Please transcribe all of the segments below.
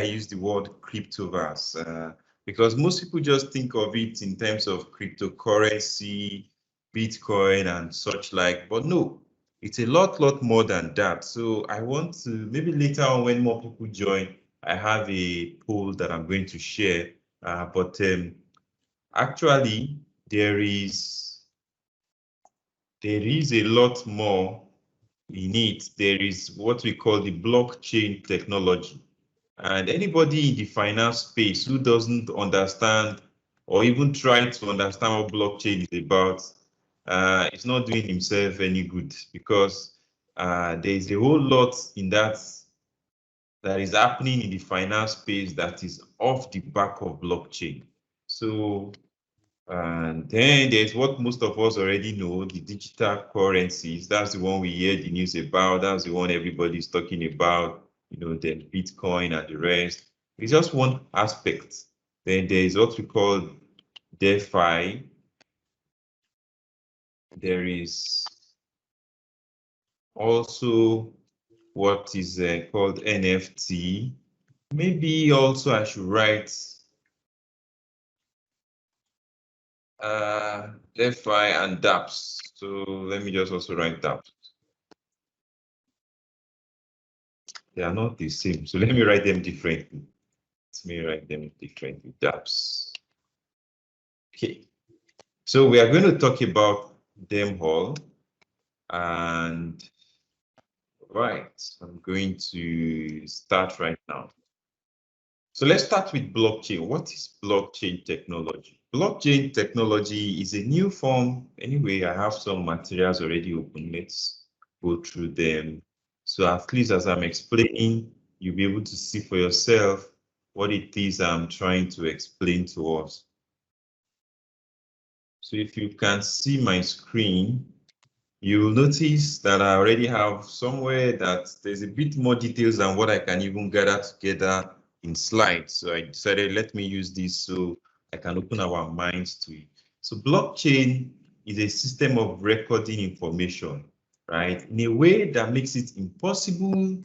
use the word Cryptoverse because most people just think of it in terms of cryptocurrency, Bitcoin, and such like. But no, it's a lot more than that. So I want to, maybe later on when more people join, I have a poll that I'm going to share. But actually, there is a lot more in it. There is what we call the blockchain technology. And anybody in the finance space who doesn't understand or even try to understand what blockchain is about is not doing himself any good, because there is a whole lot in that is happening in the finance space that is off the back of blockchain. So, and then there's what most of us already know, the digital currencies. That's the one we hear the news about. That's the one everybody's talking about, the Bitcoin and the rest. It's just one aspect. Then there's what we call DeFi. There is also what is called NFT. Maybe also I should write DeFi and dApps. So let me just also write dApps. They are not the same. So let me write them differently. dApps. Okay. So we are going to talk about them all. And right, I'm going to start right now. So let's start with blockchain. What is blockchain technology? Blockchain technology is a new form. Anyway, I have some materials already open. Let's go through them. So at least as I'm explaining, you'll be able to see for yourself what it is I'm trying to explain to us. So if you can see my screen, you'll notice that I already have somewhere that there's a bit more details than what I can even gather together in slides. So I decided, let me use this so I can open our minds to it. So blockchain is a system of recording information, right? In a way that makes it impossible.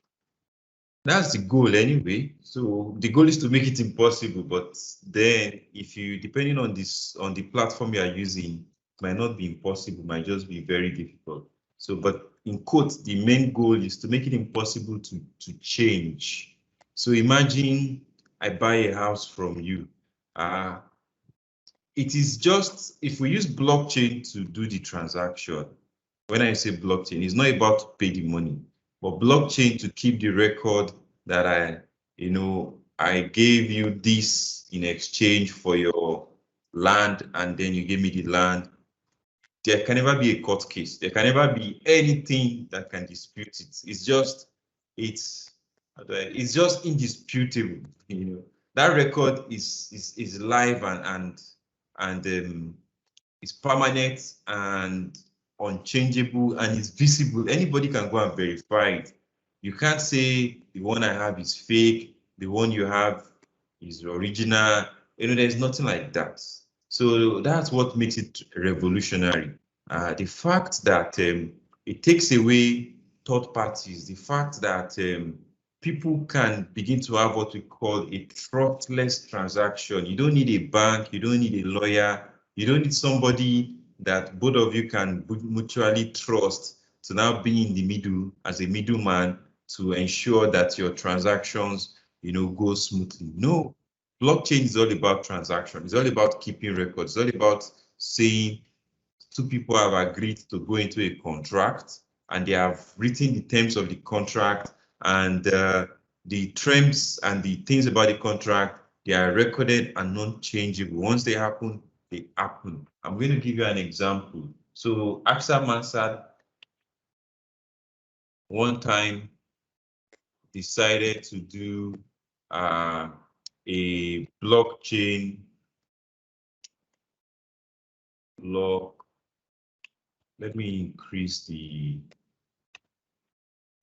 That's the goal anyway. So the goal is to make it impossible, but then if you, depending on the platform you are using, it might not be impossible, might just be very difficult. So, but in quotes, the main goal is to make it impossible to change. So imagine I buy a house from you. It is just, if we use blockchain to do the transaction, when I say blockchain, it's not about to pay the money, but blockchain to keep the record that I gave you this in exchange for your land, and then you gave me the land. There can never be a court case. There can never be anything that can dispute it. It's just indisputable. That record is live and it's permanent and unchangeable, and it's visible. Anybody can go and verify it. You can't say the one I have is fake, the one you have is original. There's nothing like that. So that's what makes it revolutionary. The fact that it takes away third parties, the fact that people can begin to have what we call a trustless transaction. You don't need a bank, you don't need a lawyer, you don't need somebody that both of you can mutually trust to now be in the middle as a middleman to ensure that your transactions, go smoothly. No, blockchain is all about transaction. It's all about keeping records. It's all about saying two people have agreed to go into a contract and they have written the terms of the contract, and the terms and the things about the contract, they are recorded and non-changeable. Once they happen, they happen. I'm going to give you an example. So AXA Mansard one time decided to do a blockchain block. Let me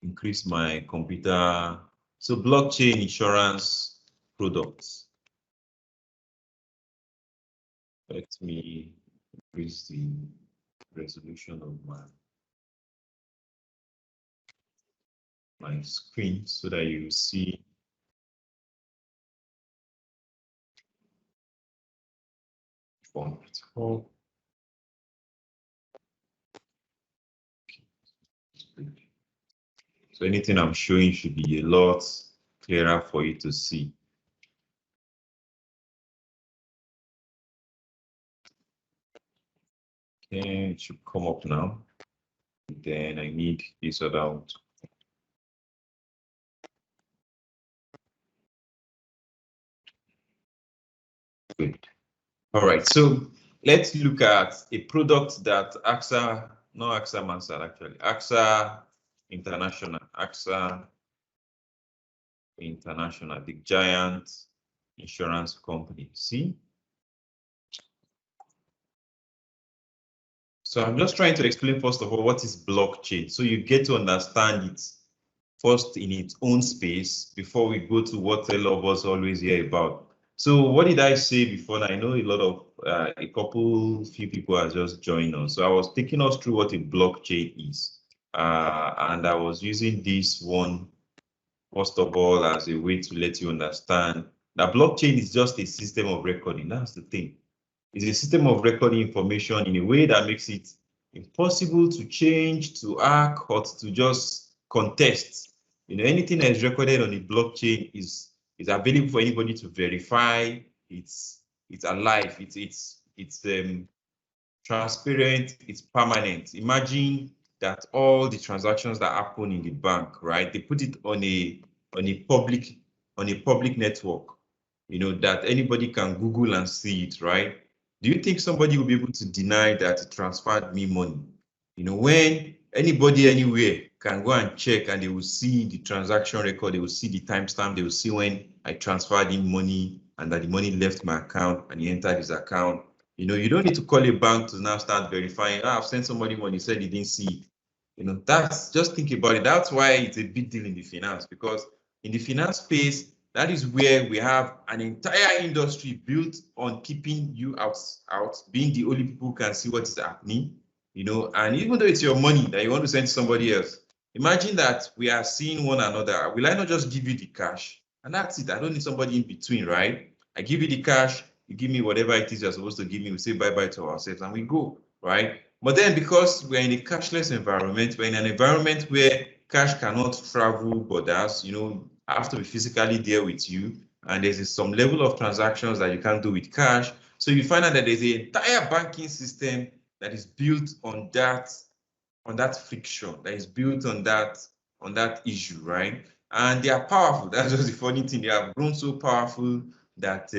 increase my computer. So blockchain insurance products. Let me increase the resolution of my screen so that you see So anything I'm showing should be a lot clearer for you to see. Okay, it should come up now. Then I need this other one. Good. All right, so let's look at a product that AXA, not AXA Mansard actually, AXA International, the giant insurance company. See? So I'm just trying to explain, first of all, what is blockchain. So you get to understand it first in its own space before we go to what a lot of us always hear about. So what did I say before? I know a lot of, few people are just joining us. So I was taking us through what a blockchain is. And I was using this one, first of all, as a way to let you understand that blockchain is just a system of recording. That's the thing. It's a system of recording information in a way that makes it impossible to change, to hack, or to just contest. Anything that is recorded on the blockchain is available for anybody to verify. It's alive. It's transparent. It's permanent. Imagine that all the transactions that happen in the bank, right? They put it on a public network, that anybody can Google and see it, right? Do you think somebody will be able to deny that it transferred me money? When anybody anywhere can go and check and they will see the transaction record, they will see the timestamp, they will see when I transferred in money and that the money left my account and he entered his account. You don't need to call a bank to now start verifying. I've sent somebody money, said he didn't see it. That's, just think about it. That's why it's a big deal in the finance, because in the finance space, that is where we have an entire industry built on keeping you out, being the only people who can see what is happening, and even though it's your money that you want to send to somebody else, imagine that we are seeing one another. Will I not just give you the cash? And that's it. I don't need somebody in between, right? I give you the cash, you give me whatever it is you're supposed to give me, we say bye-bye to ourselves and we go, right? But then because we're in a cashless environment, we're in an environment where cash cannot travel borders, I have to be physically there with you, and there's some level of transactions that you can't do with cash. So you find out that there's an entire banking system that is built on that friction, that is built on that issue, right? And they are powerful. That's just the funny thing. They have grown so powerful that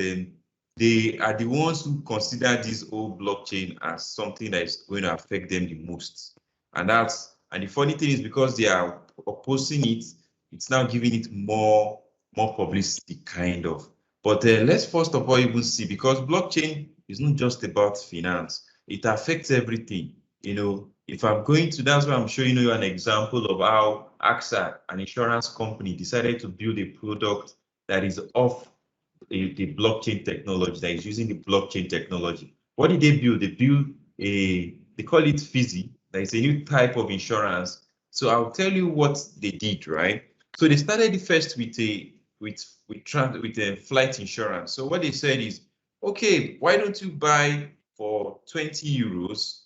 they are the ones who consider this whole blockchain as something that is going to affect them the most. And the funny thing is, because they are opposing it, it's now giving it more publicity, kind of. But let's first of all even see, because blockchain is not just about finance. It affects everything. If I'm going to, that's why I'm showing you an example of how AXA, an insurance company, decided to build a product that is off the blockchain technology, that is using the blockchain technology. What did they build? They built they call it Fizzy. That is a new type of insurance. So I'll tell you what they did, right? So they started first with a flight insurance. So what they said is, okay, why don't you buy for 20 euros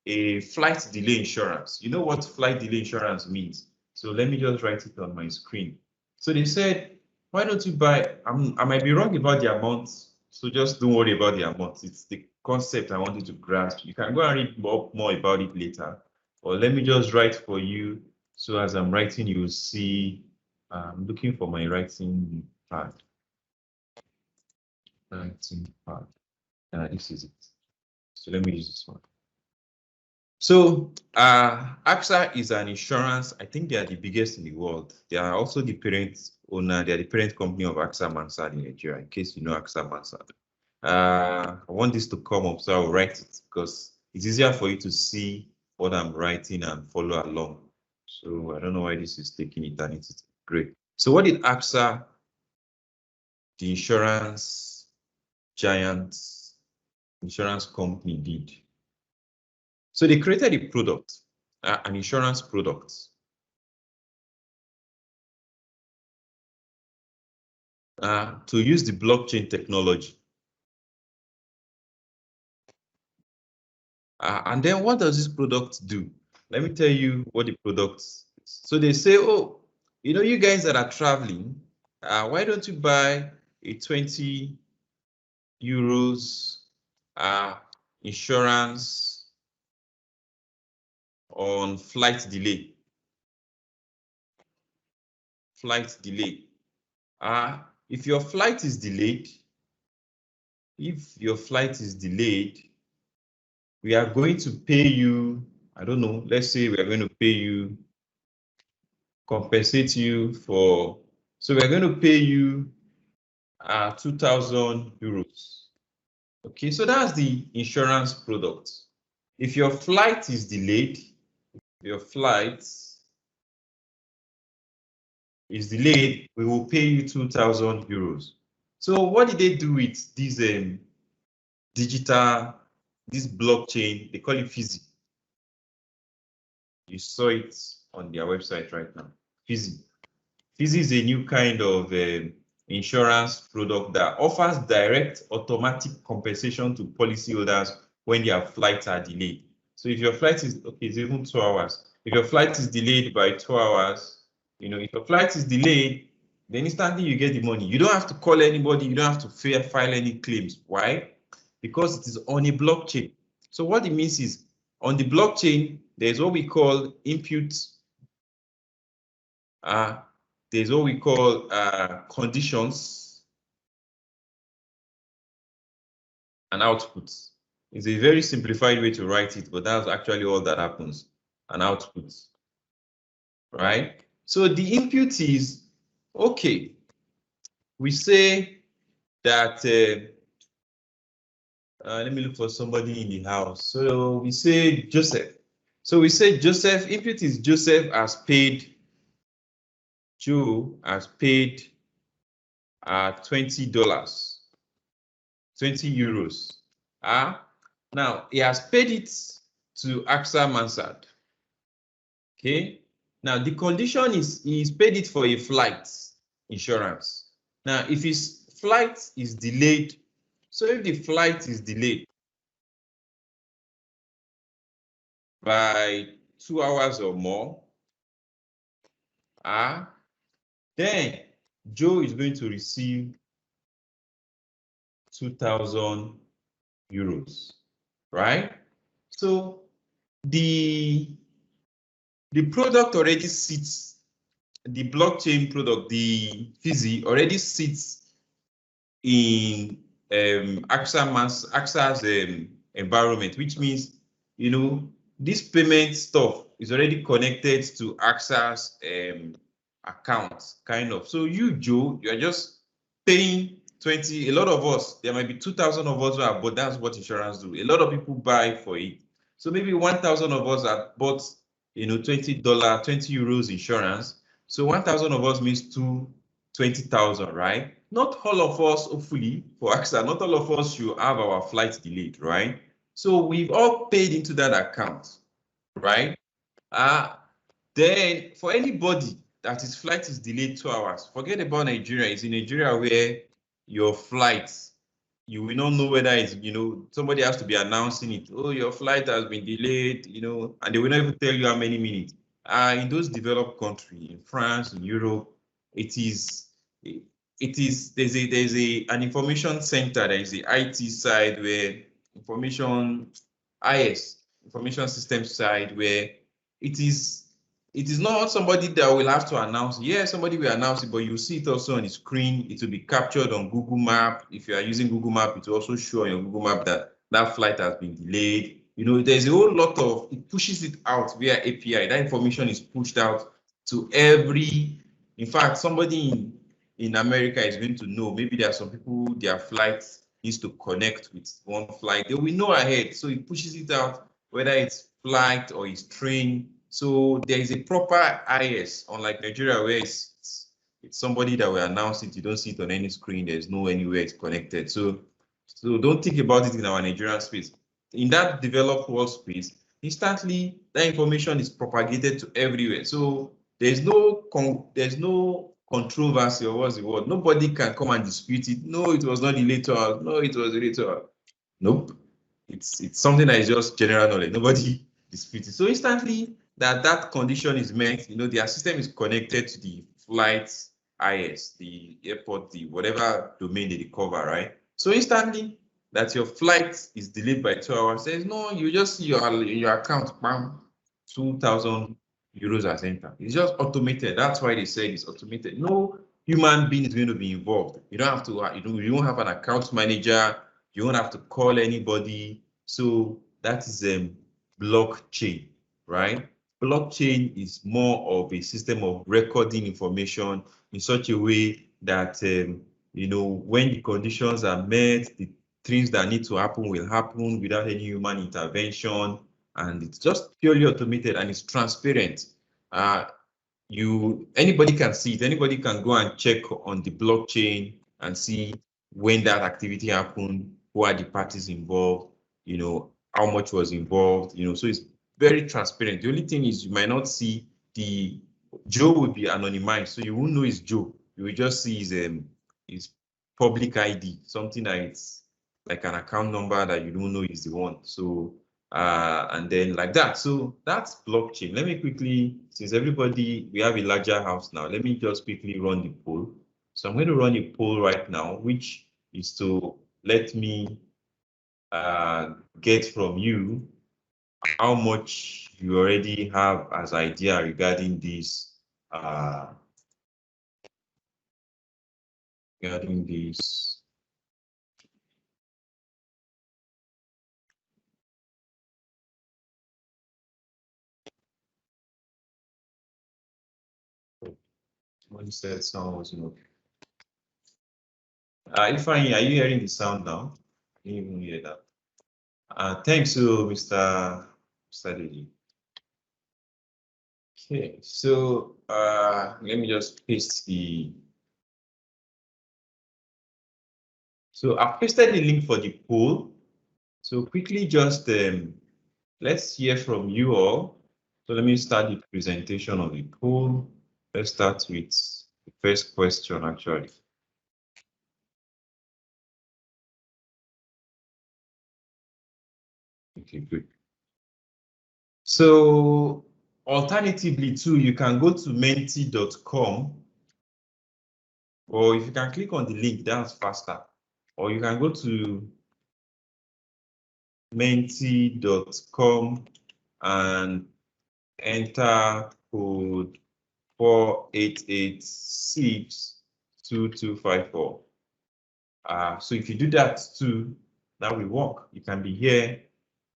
a flight delay insurance? You know what flight delay insurance means? So let me just write it on my screen. So they said, why don't you buy? I might be wrong about the amount, so just don't worry about the amount. It's the concept I want you to grasp. You can go and read more about it later, or let me just write for you. So as I'm writing, you will see. I'm looking for my writing pad. This is it. So let me use this one. So AXA is an insurance. I think they are the biggest in the world. They are also the parent owner. They are the parent company of AXA Mansard in Nigeria, in case you know AXA Mansard. I want this to come up, so I'll write it because it's easier for you to see what I'm writing and follow along. So I don't know why this is taking it, and it's great. So what did AXA, the insurance giant insurance company, did? So they created a product, an insurance product. To use the blockchain technology. And then what does this product do? Let me tell you what the product is. So they say, oh, you guys that are traveling, why don't you buy a 20 euros insurance on flight delay? Flight delay. If your flight is delayed, we are going to pay you, I don't know, let's say we are going to pay you, compensate you for, so we are going to pay you 2,000 euros. Okay, so that's the insurance product. If your flight is delayed, we will pay you 2,000 euros. So what did they do with this this blockchain? They call it Fizzy. You saw it on their website right now. Fizzy. Fizzy is a new kind of insurance product that offers direct automatic compensation to policyholders when their flights are delayed. So if your flight is, okay, it's even 2 hours. If your flight is delayed by 2 hours, if your flight is delayed, then instantly you get the money. You don't have to call anybody. You don't have to file any claims. Why? Because it is on a blockchain. So what it means is, on the blockchain, there's what we call input. There's what we call conditions and outputs. It's a very simplified way to write it, but that's actually all that happens. An output, right? So the input is, okay, we say that, let me look for somebody in the house. So we say Joseph. So we say Joseph, input is Joseph has paid, Joe has paid $20, 20 euros. Now he has paid it to AXA Mansard. Okay. Now the condition is he's paid it for a flight insurance. Now if his flight is delayed, so if the flight is delayed by 2 hours or more, then Joe is going to receive 2,000 euros, right? So the product already sits, the blockchain product, the Fizzy already sits in AXA's environment, which means, this payment stuff is already connected to AXA's account, kind of. So you, Joe, you are just paying 20. A lot of us, there might be 2,000 of us who have bought. That's what insurance do. A lot of people buy for it. So maybe 1,000 of us have bought, $20, 20 euros insurance. So 1,000 of us means 20,000, right? Not all of us, hopefully, for AXA, not all of us should have our flight delayed, right? So we've all paid into that account, right? Then for anybody that his flight is delayed 2 hours, forget about Nigeria. It's in Nigeria where your flight, you will not know whether it's, somebody has to be announcing it. Oh, your flight has been delayed, and they will not even tell you how many minutes. In those developed countries, in France, in Europe, there's an information center. There is the IT side where information system side where it is not somebody that will have to announce. Yeah, somebody will announce it, but you see it also on the screen. It will be captured on Google Map. If you are using Google Map, it will also show on your Google Map that flight has been delayed. There's a whole lot of, it pushes it out via API. That information is pushed out to every, in fact, somebody in America is going to know. Maybe there are some people, their flight needs to connect with one flight. They will know ahead. So it pushes it out, whether it's flight or it's train. So there is a proper IS, unlike Nigeria, where it's somebody that will announce it. You don't see it on any screen. There's no anywhere it's connected. So don't think about it in our Nigerian space. In that developed world space, instantly that information is propagated to everywhere. So there's no controversy, or what's the word? Nobody can come and dispute it. No, it was not delayed to us. No, it was delayed to us. Nope. it's something that is just general knowledge. Nobody disputes it. So instantly that condition is met, their system is connected to the flight IS, the airport, the whatever domain they cover, right? So instantly that your flight is delayed by 2 hours, says no, you just see your account, bam, 2,000 euros as enter. It's just automated. That's why they said it's automated. No human being is going to be involved. You don't have to, you don't have an account manager. You don't have to call anybody. So that is blockchain, right? Blockchain is more of a system of recording information in such a way that when the conditions are met, the things that need to happen will happen without any human intervention, and it's just purely automated and it's transparent. Anybody can see it. Anybody can go and check on the blockchain and see when that activity happened, who are the parties involved, how much was involved, so it's very transparent. The only thing is you might not see Joe will be anonymized, so you won't know it's Joe. You will just see his public ID, something that it's like an account number that you don't know is the one. So and then like that. So that's blockchain. Let me quickly, since we have a larger house now, let me just quickly run the poll. So I'm going to run a poll right now, which is to let me get from you how much you already have as idea regarding this One said sound was not. Ifeanyi, are you hearing the sound now? I didn't even hear that. Thanks to Mr. Sadidi. Okay, so let me just paste the. So I've pasted the link for the poll. So quickly, just let's hear from you all. So let me start the presentation of the poll. Let's start with the first question, actually. Okay, good. So alternatively, too, you can go to menti.com, or if you can click on the link, that's faster. Or you can go to menti.com and enter code 48862254. So if you do that too, that will work. You can be here.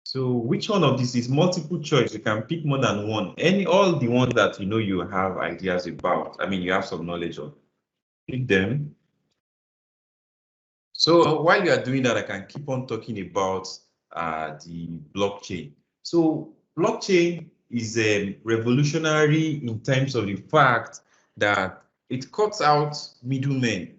So which one of these is multiple choice? You can pick more than one. All the ones that you have ideas about. I mean, you have some knowledge of. Pick them. So while you are doing that, I can keep on talking about the blockchain. So blockchain is revolutionary in terms of the fact that it cuts out middlemen.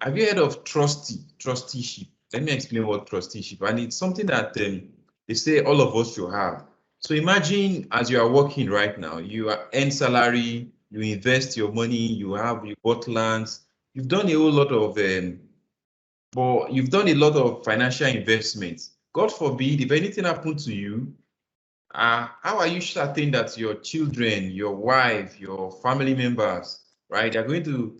Have you heard of trusteeship? Let me explain what trusteeship, and it's something that they say all of us should have. So imagine as you are working right now, you earn salary, you invest your money, you bought lands, you've done a whole lot of but you've done a lot of financial investments. God forbid, if anything happened to you, how are you certain that your children, your wife, your family members, right, are going to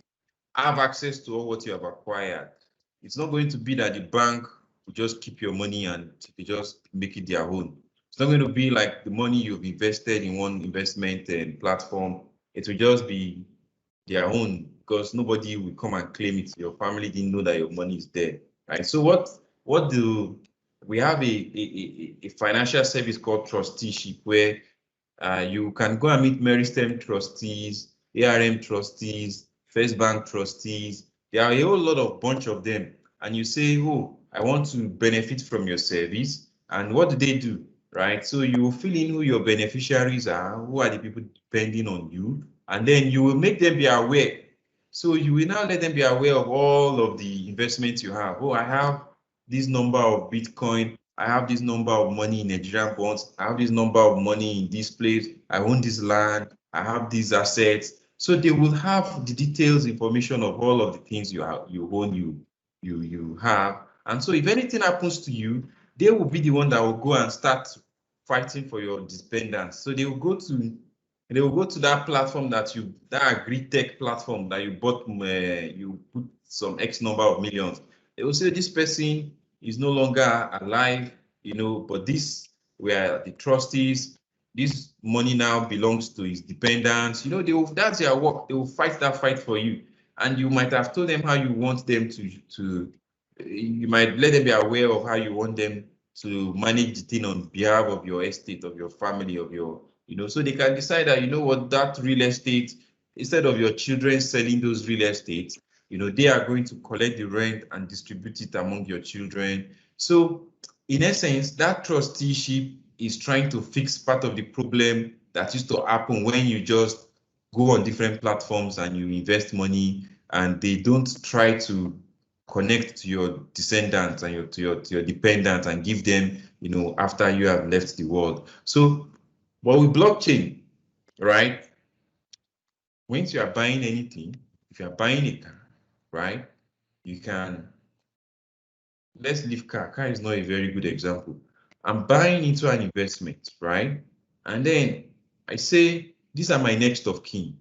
have access to all what you have acquired? It's not going to be that the bank will just keep your money and they just make it their own. It's not going to be like the money you've invested in one investment platform. It will just be their own because nobody will come and claim it. Your family didn't know that your money is there, right? So what do we have a financial service called trusteeship where you can go and meet Meristem trustees, ARM trustees, First Bank trustees. There are a whole lot of bunch of them, and you say, "Oh, I want to benefit from your service." And what do they do, right? So you will fill in who your beneficiaries are, who are the people depending on you, and then you will make them be aware. So you will now let them be aware of all of the investments you have. Oh, I have this number of Bitcoin. I have this number of money in Nigerian bonds. I have this number of money in this place. I own this land. I have these assets. So they will have the details, information of all of the things you have, you own, you have. And so if anything happens to you, they will be the one that will go and start fighting for your dependents. So they will go to that platform that agri-tech platform that you bought, you put some X number of millions. They will say this person is no longer alive, but this were the trustees. This money now belongs to his dependents. That's their work. They will fight that fight for you. And you might have told them how you want them you might let them be aware of how you want them to manage the thing on behalf of your estate, of your family, of your, so they can decide that, that real estate, instead of your children selling those real estates, they are going to collect the rent and distribute it among your children. So in essence, that trusteeship is trying to fix part of the problem that used to happen when you just go on different platforms and you invest money and they don't try to connect to your descendants and to your dependents and give them, after you have left the world. So, but with blockchain, right? Once you are buying anything, if you are buying a car, right? You can, let's leave car. Car is not a very good example. I'm buying into an investment, right? And then I say, these are my next of kin.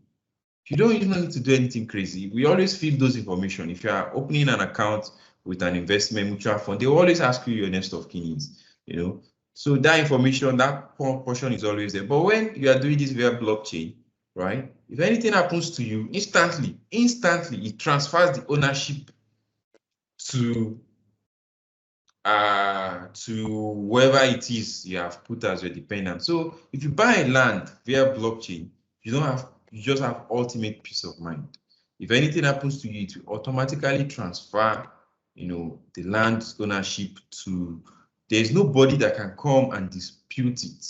You don't even need to do anything crazy. We always feed those information. If you are opening an account with an investment mutual fund, they will always ask you your next of kin is, So that information, that portion is always there. But when you are doing this via blockchain, right? If anything happens to you, instantly, it transfers the ownership to whoever it is you have put as your dependent. So if you buy land via blockchain, you just have ultimate peace of mind. If anything happens to you, it will automatically transfer, the land ownership to, there's nobody that can come and dispute it.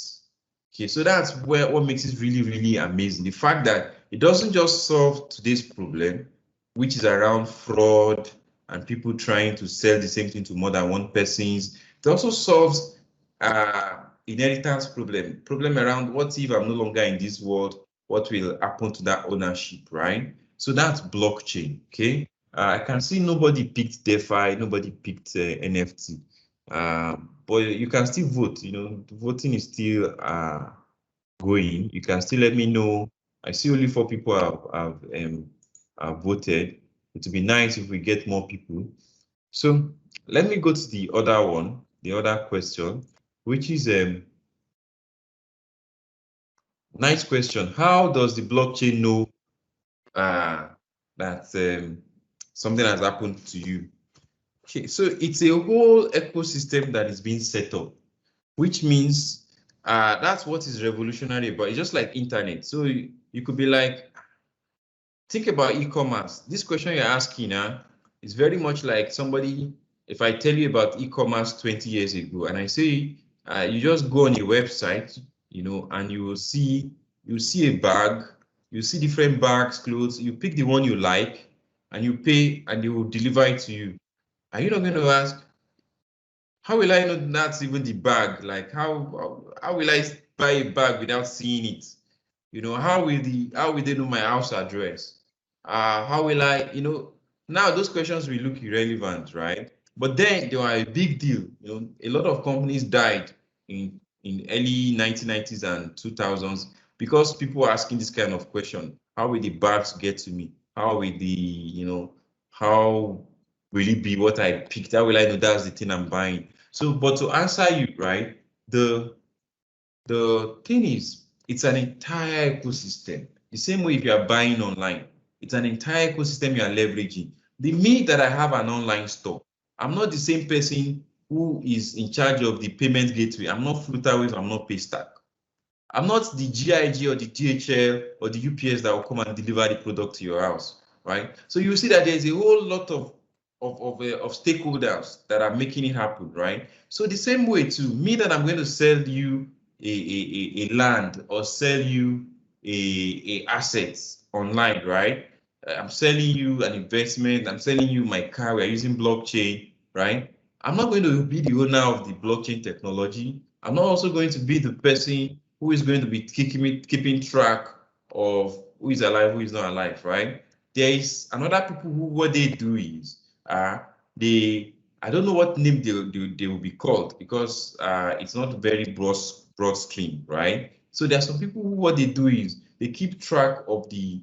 Okay, so that's what makes it really, really amazing. The fact that it doesn't just solve today's problem, which is around fraud and people trying to sell the same thing to more than one persons. It also solves inheritance problem around what if I'm no longer in this world, what will happen to that ownership, right? So that's blockchain, okay? I can see nobody picked DeFi, nobody picked NFT, but you can still vote, voting is still going. You can still let me know. I see only 4 people have voted. It would be nice if we get more people. So let me go to the other one, the other question, which is nice question. How does the blockchain know that something has happened to you? Okay, so it's a whole ecosystem that is being set up, which means that's what is revolutionary about. It's just like internet. So you could be like, think about e-commerce. This question you're asking is very much like somebody, if I tell you about e-commerce 20 years ago, and I say, you just go on a website, and you will see a bag, you see different bags, clothes, you pick the one you like, and you pay, and they will deliver it to you. Are you not going to ask, how will I know that's even the bag? Like, how will I buy a bag without seeing it? How will they know my house address? How will I, now those questions will look irrelevant, right? But then they were a big deal. A lot of companies died in early 1990s and 2000s because people were asking this kind of question. How will the bags get to me? How will how will it be what I picked? How will I know that's the thing I'm buying? So, but to answer you, right, the thing is, it's an entire ecosystem. The same way if you are buying online, it's an entire ecosystem you are leveraging. The minute that I have an online store, I'm not the same person who is in charge of the payment gateway. I'm not Flutterwave, I'm not Paystack. I'm not the GIG or the DHL or the UPS that will come and deliver the product to your house, right? So you see that there's a whole lot of stakeholders that are making it happen, right? So the same way to me that I'm going to sell you a land or sell you a assets online, right? I'm selling you an investment. I'm selling you my car. We're using blockchain, right? I'm not going to be the owner of the blockchain technology. I'm not also going to be the person who is going to be keeping track of who is alive, who is not alive, right? There is another people who what they do is they I don't know what name they will be called because it's not very broad stream, right? So there are some people who what they do is they keep track of the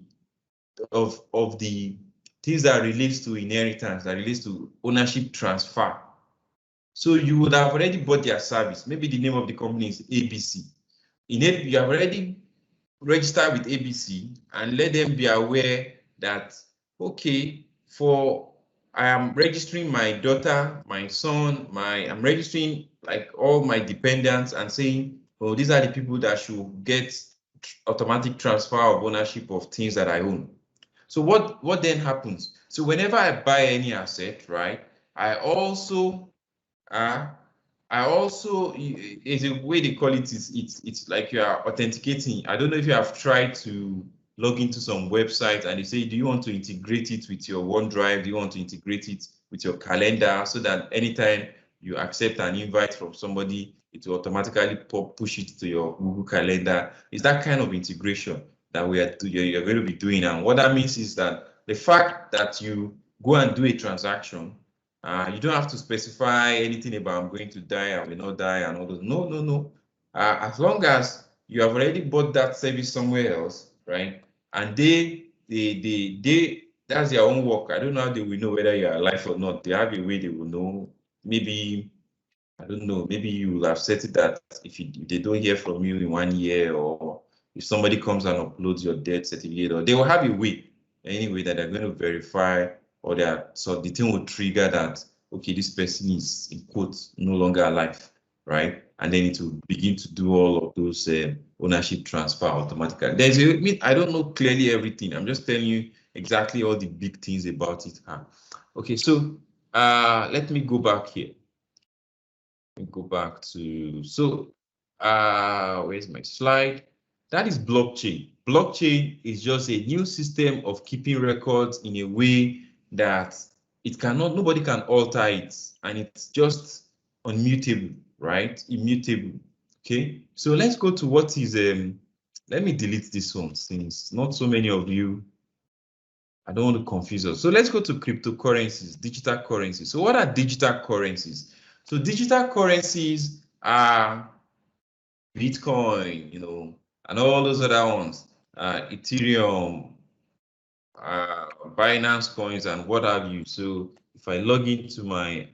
things that relates to inheritance, that relates to ownership transfer. So you would have already bought their service. Maybe the name of the company is ABC. You have already registered with ABC and let them be aware that, okay, I am registering my daughter, my son, I'm registering like all my dependents and saying, oh, these are the people that should get automatic transfer of ownership of things that I own. So what then happens? So whenever I buy any asset, right, I also uh, is a way they call it is it's like you are authenticating. I don't know if you have tried to log into some website and they say, do you want to integrate it with your OneDrive? Do you want to integrate it with your calendar so that anytime you accept an invite from somebody, it will automatically push it to your Google Calendar? It's that kind of integration that you're going to be doing. And what that means is that the fact that you go and do a transaction, you don't have to specify anything about I'm going to die, I will not die, and all those. No, no, no. As long as you have already bought that service somewhere else, right? And that's their own work. I don't know how they will know whether you're alive or not. They have a way they will know. Maybe, I don't know, maybe you will have set it that if they don't hear from you in 1 year, or if somebody comes and uploads your death certificate, or they will have a way, anyway, that they're going to verify, or so the thing will trigger that, okay, this person is in quotes no longer alive, right? And then it will begin to do all of those ownership transfer automatically. I don't know clearly everything. I'm just telling you exactly all the big things about it. Okay, so let me go back here. Let me go back to, so where's my slide? That is blockchain. Blockchain is just a new system of keeping records in a way that nobody can alter it, and it's just unmutable, right? Immutable. Okay, so let's go to what is let me delete this one since not so many of you, I don't want to confuse us. So let's go to cryptocurrencies, digital currencies. So what are digital currencies? So digital currencies are Bitcoin, and all those other ones, Ethereum, Binance coins, and what have you. So if I log into my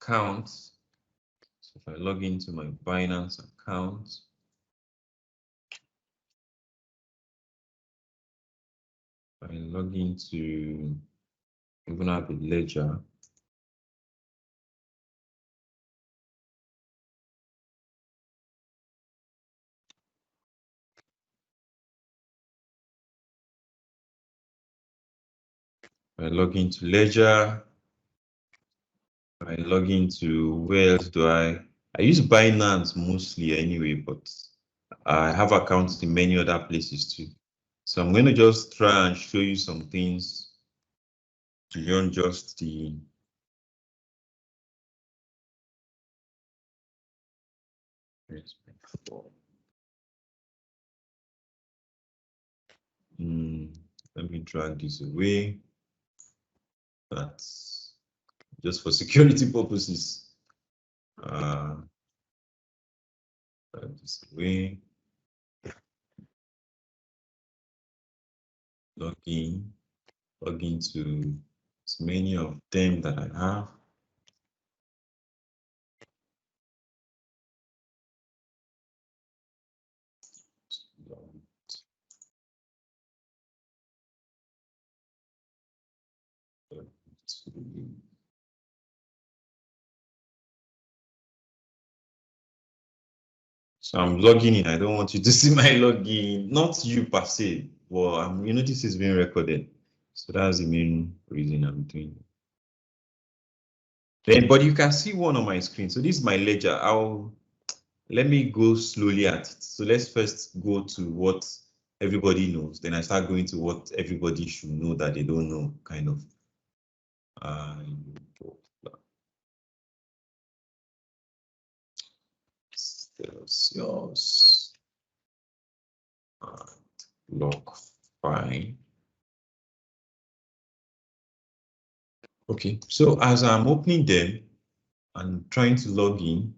account, so if I log into my Binance account, I log into, I'm gonna have a ledger. I log into ledger. I log into, where else do I use Binance mostly anyway, but I have accounts in many other places too. So I'm going to just try and show you some things beyond just the let me drag this away. That's just for security purposes. Drag this away. Log into as many of them that I have. So I'm logging in. I don't want you to see my login, not you per se. Well, this is being recorded. So that's the main reason I'm doing it. But you can see one on my screen. So this is my ledger. Let me go slowly at it. So let's first go to what everybody knows. Then I start going to what everybody should know that they don't know, kind of. Celsius and block file. Okay, so as I'm opening them and trying to log in,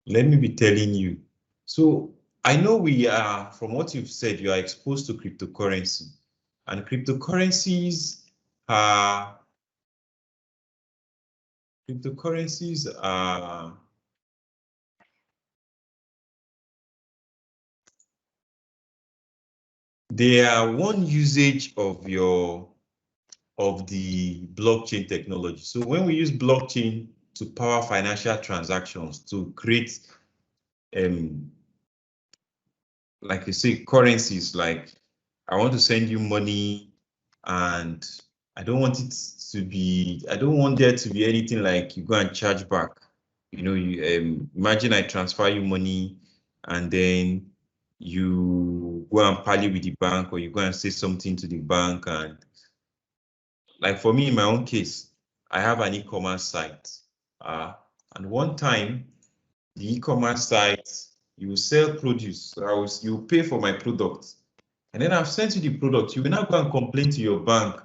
let me be telling you. So I know we are, from what you've said, you are exposed to cryptocurrency, and are cryptocurrencies are they are one usage of the blockchain technology. So when we use blockchain to power financial transactions, to create like you say, currencies, like I want to send you money and I don't want it to be, I don't want there to be anything like you go and charge back. You know, you imagine I transfer you money and then you go and pally with the bank, or you go and say something to the bank. And like for me, in my own case, I have an e-commerce site. And one time, the e-commerce site, you sell produce. So you pay for my product. And then I've sent you the product. You will now go and complain to your bank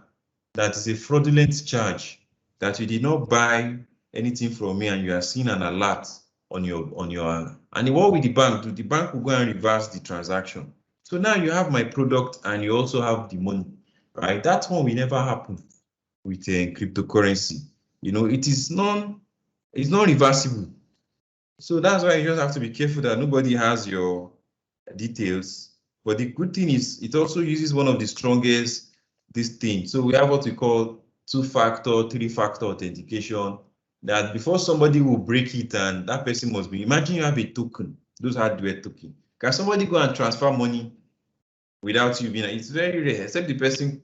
that is a fraudulent charge, that you did not buy anything from me and you are seeing an alert on your and what will the bank do? The bank will go and reverse the transaction. So now you have my product and you also have the money, right? That one will never happen with cryptocurrency. You know, it's non reversible. So that's why you just have to be careful that nobody has your details. But the good thing is it also uses one of the strongest this thing. So we have what we call two-factor, three-factor authentication, that before somebody will break it, and that person must be, imagine you have a token, those hardware token. Can somebody go and transfer money without you being, it's very rare, except the person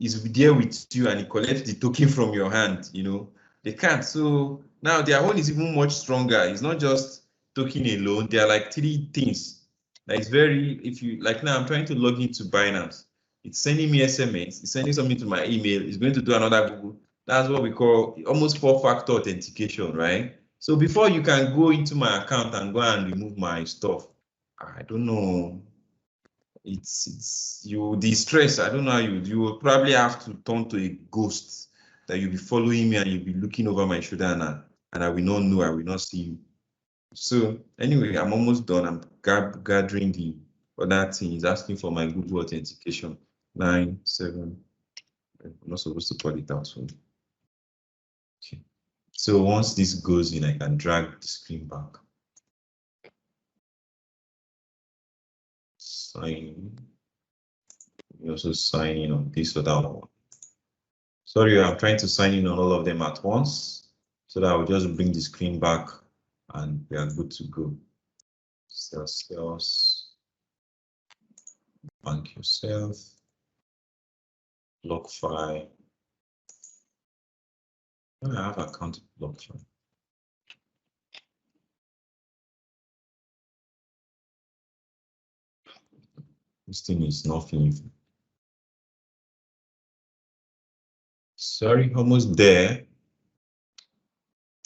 is there with you and he collects the token from your hand, you know, they can't. So now their own is even much stronger. It's not just token alone. There are like three things. That is very, if you, like now I'm trying to log into Binance. It's sending me SMS, it's sending something to my email, it's going to do another Google. That's what we call almost four-factor authentication, right? So before you can go into my account and go and remove my stuff, I don't know, it's you the stress. I don't know how you will probably have to turn to a ghost that you'll be following me and you'll be looking over my shoulder, and I will not know, I will not see you. So anyway, I'm almost done. I'm gathering the other things, asking for my Google authentication. 9, 7. I'm not supposed to call it out. So okay. So once this goes in, I can drag the screen back. Sign. You also sign in on this other one. Sorry, I'm trying to sign in on all of them at once, so that I'll just bring the screen back and we are good to go. Sales, bank yourself, BlockFi. I have account BlockFi. This thing is nothing. Sorry, almost there. I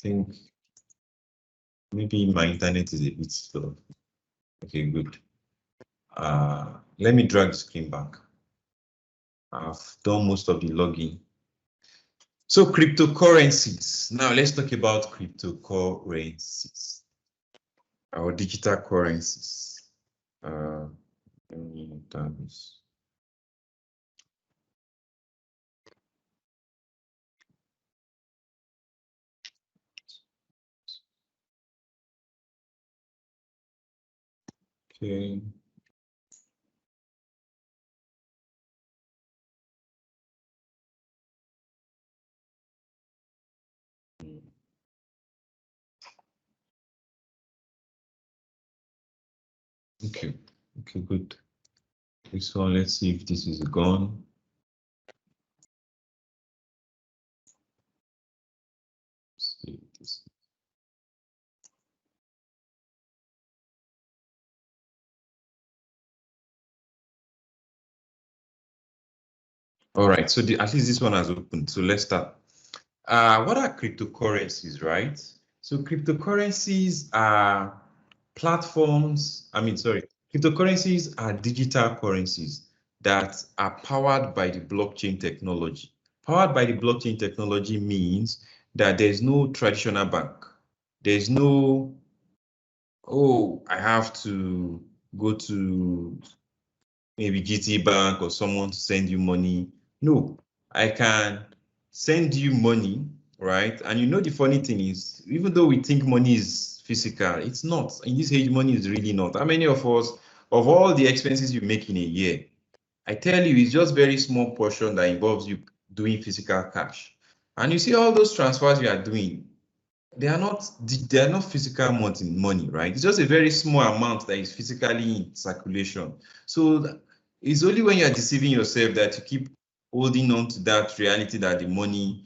think maybe my internet is a bit slow. Okay, good. Let me drag the screen back. I've done most of the login. So cryptocurrencies. Now let's talk about cryptocurrencies, our digital currencies. Let me tab this. Okay. Okay. Okay, good. This one, let's see if this is gone. Let's see this. All right, so at least this one has opened. So let's start. What are cryptocurrencies, right? So cryptocurrencies are platforms. Cryptocurrencies are digital currencies that are powered by the blockchain technology, Powered by the blockchain technology means that there's no traditional bank. There's no, oh, I have to go to maybe GT Bank or someone to send you money. No, I can send you money, right? And the funny thing is, even though we think money is physical, it's not. In this age, money is really not. How many of us, of all the expenses you make in a year, I tell you, it's just very small portion that involves you doing physical cash. And you see all those transfers you are doing, they are not physical money, right? It's just a very small amount that is physically in circulation. So it's only when you are deceiving yourself that you keep holding on to that reality that the money,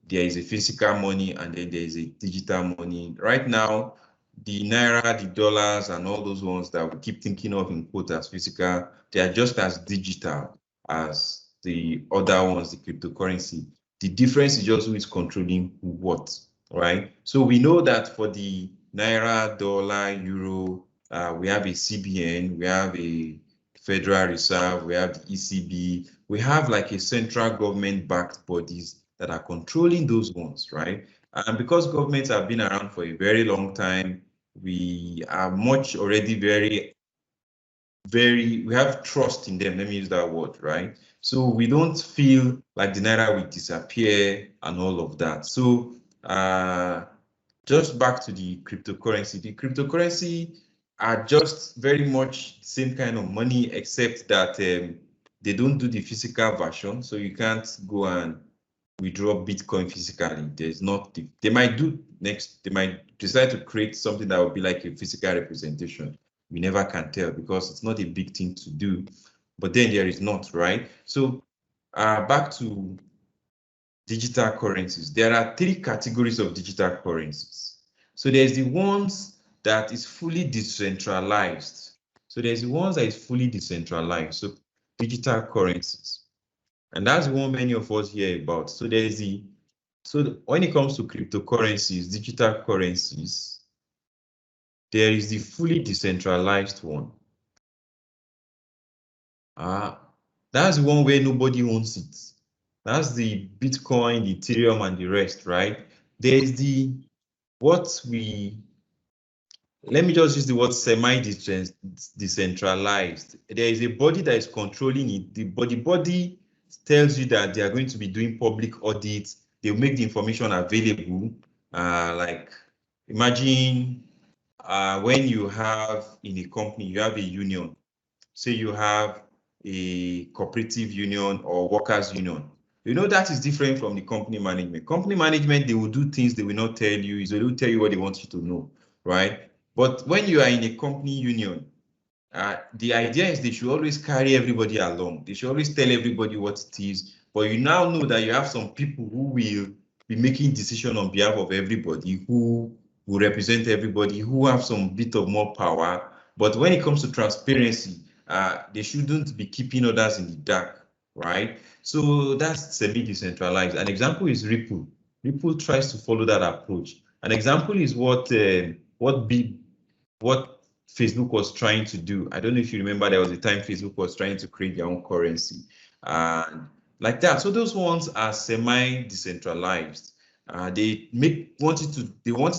there is a physical money and then there is a digital money. Right now, the naira, the dollars, and all those ones that we keep thinking of in quote as physical, they are just as digital as the other ones, the cryptocurrency. The difference is just who is controlling what, right? So we know that for the naira, dollar, euro, we have a CBN, we have a Federal Reserve, we have the ECB, we have like a central government-backed bodies that are controlling those ones, right? And because governments have been around for a very long time, we are much already we have trust in them. Let me use that word, right? So we don't feel like the naira will disappear and all of that. So just back to the cryptocurrency. The cryptocurrency are just very much the same kind of money, except that they don't do the physical version. So you can't go and withdraw Bitcoin physically. There's not, they might do next, they might decide to create something that would be like a physical representation. We never can tell because it's not a big thing to do, but then there is not, right? So back to digital currencies. There are three categories of digital currencies. So there's the ones that is fully decentralized. So there's the ones that is fully decentralized. So digital currencies. And that's the one many of us hear about. So there's when it comes to cryptocurrencies, digital currencies, there is the fully decentralized one. That's the one where nobody owns it. That's the Bitcoin, the Ethereum, and the rest, right? There's let me just use the word semi-decentralized. There is a body that is controlling it. The body tells you that they are going to be doing public audits. They'll make the information available. Like imagine when you have in a company, you have a union. Say you have a cooperative union or workers union. That is different from the company management. Company management, they will do things they will not tell you. They will tell you what they want you to know, right? But when you are in a company union, the idea is they should always carry everybody along. They should always tell everybody what it is. But you now know that you have some people who will be making decisions on behalf of everybody, who will represent everybody, who have some bit of more power. But when it comes to transparency, they shouldn't be keeping others in the dark, right? So that's semi-decentralized. An example is Ripple. Ripple tries to follow that approach. An example is what Facebook was trying to do. I don't know if you remember, there was a time Facebook was trying to create their own currency, and like that. So those ones are semi-decentralized. They want it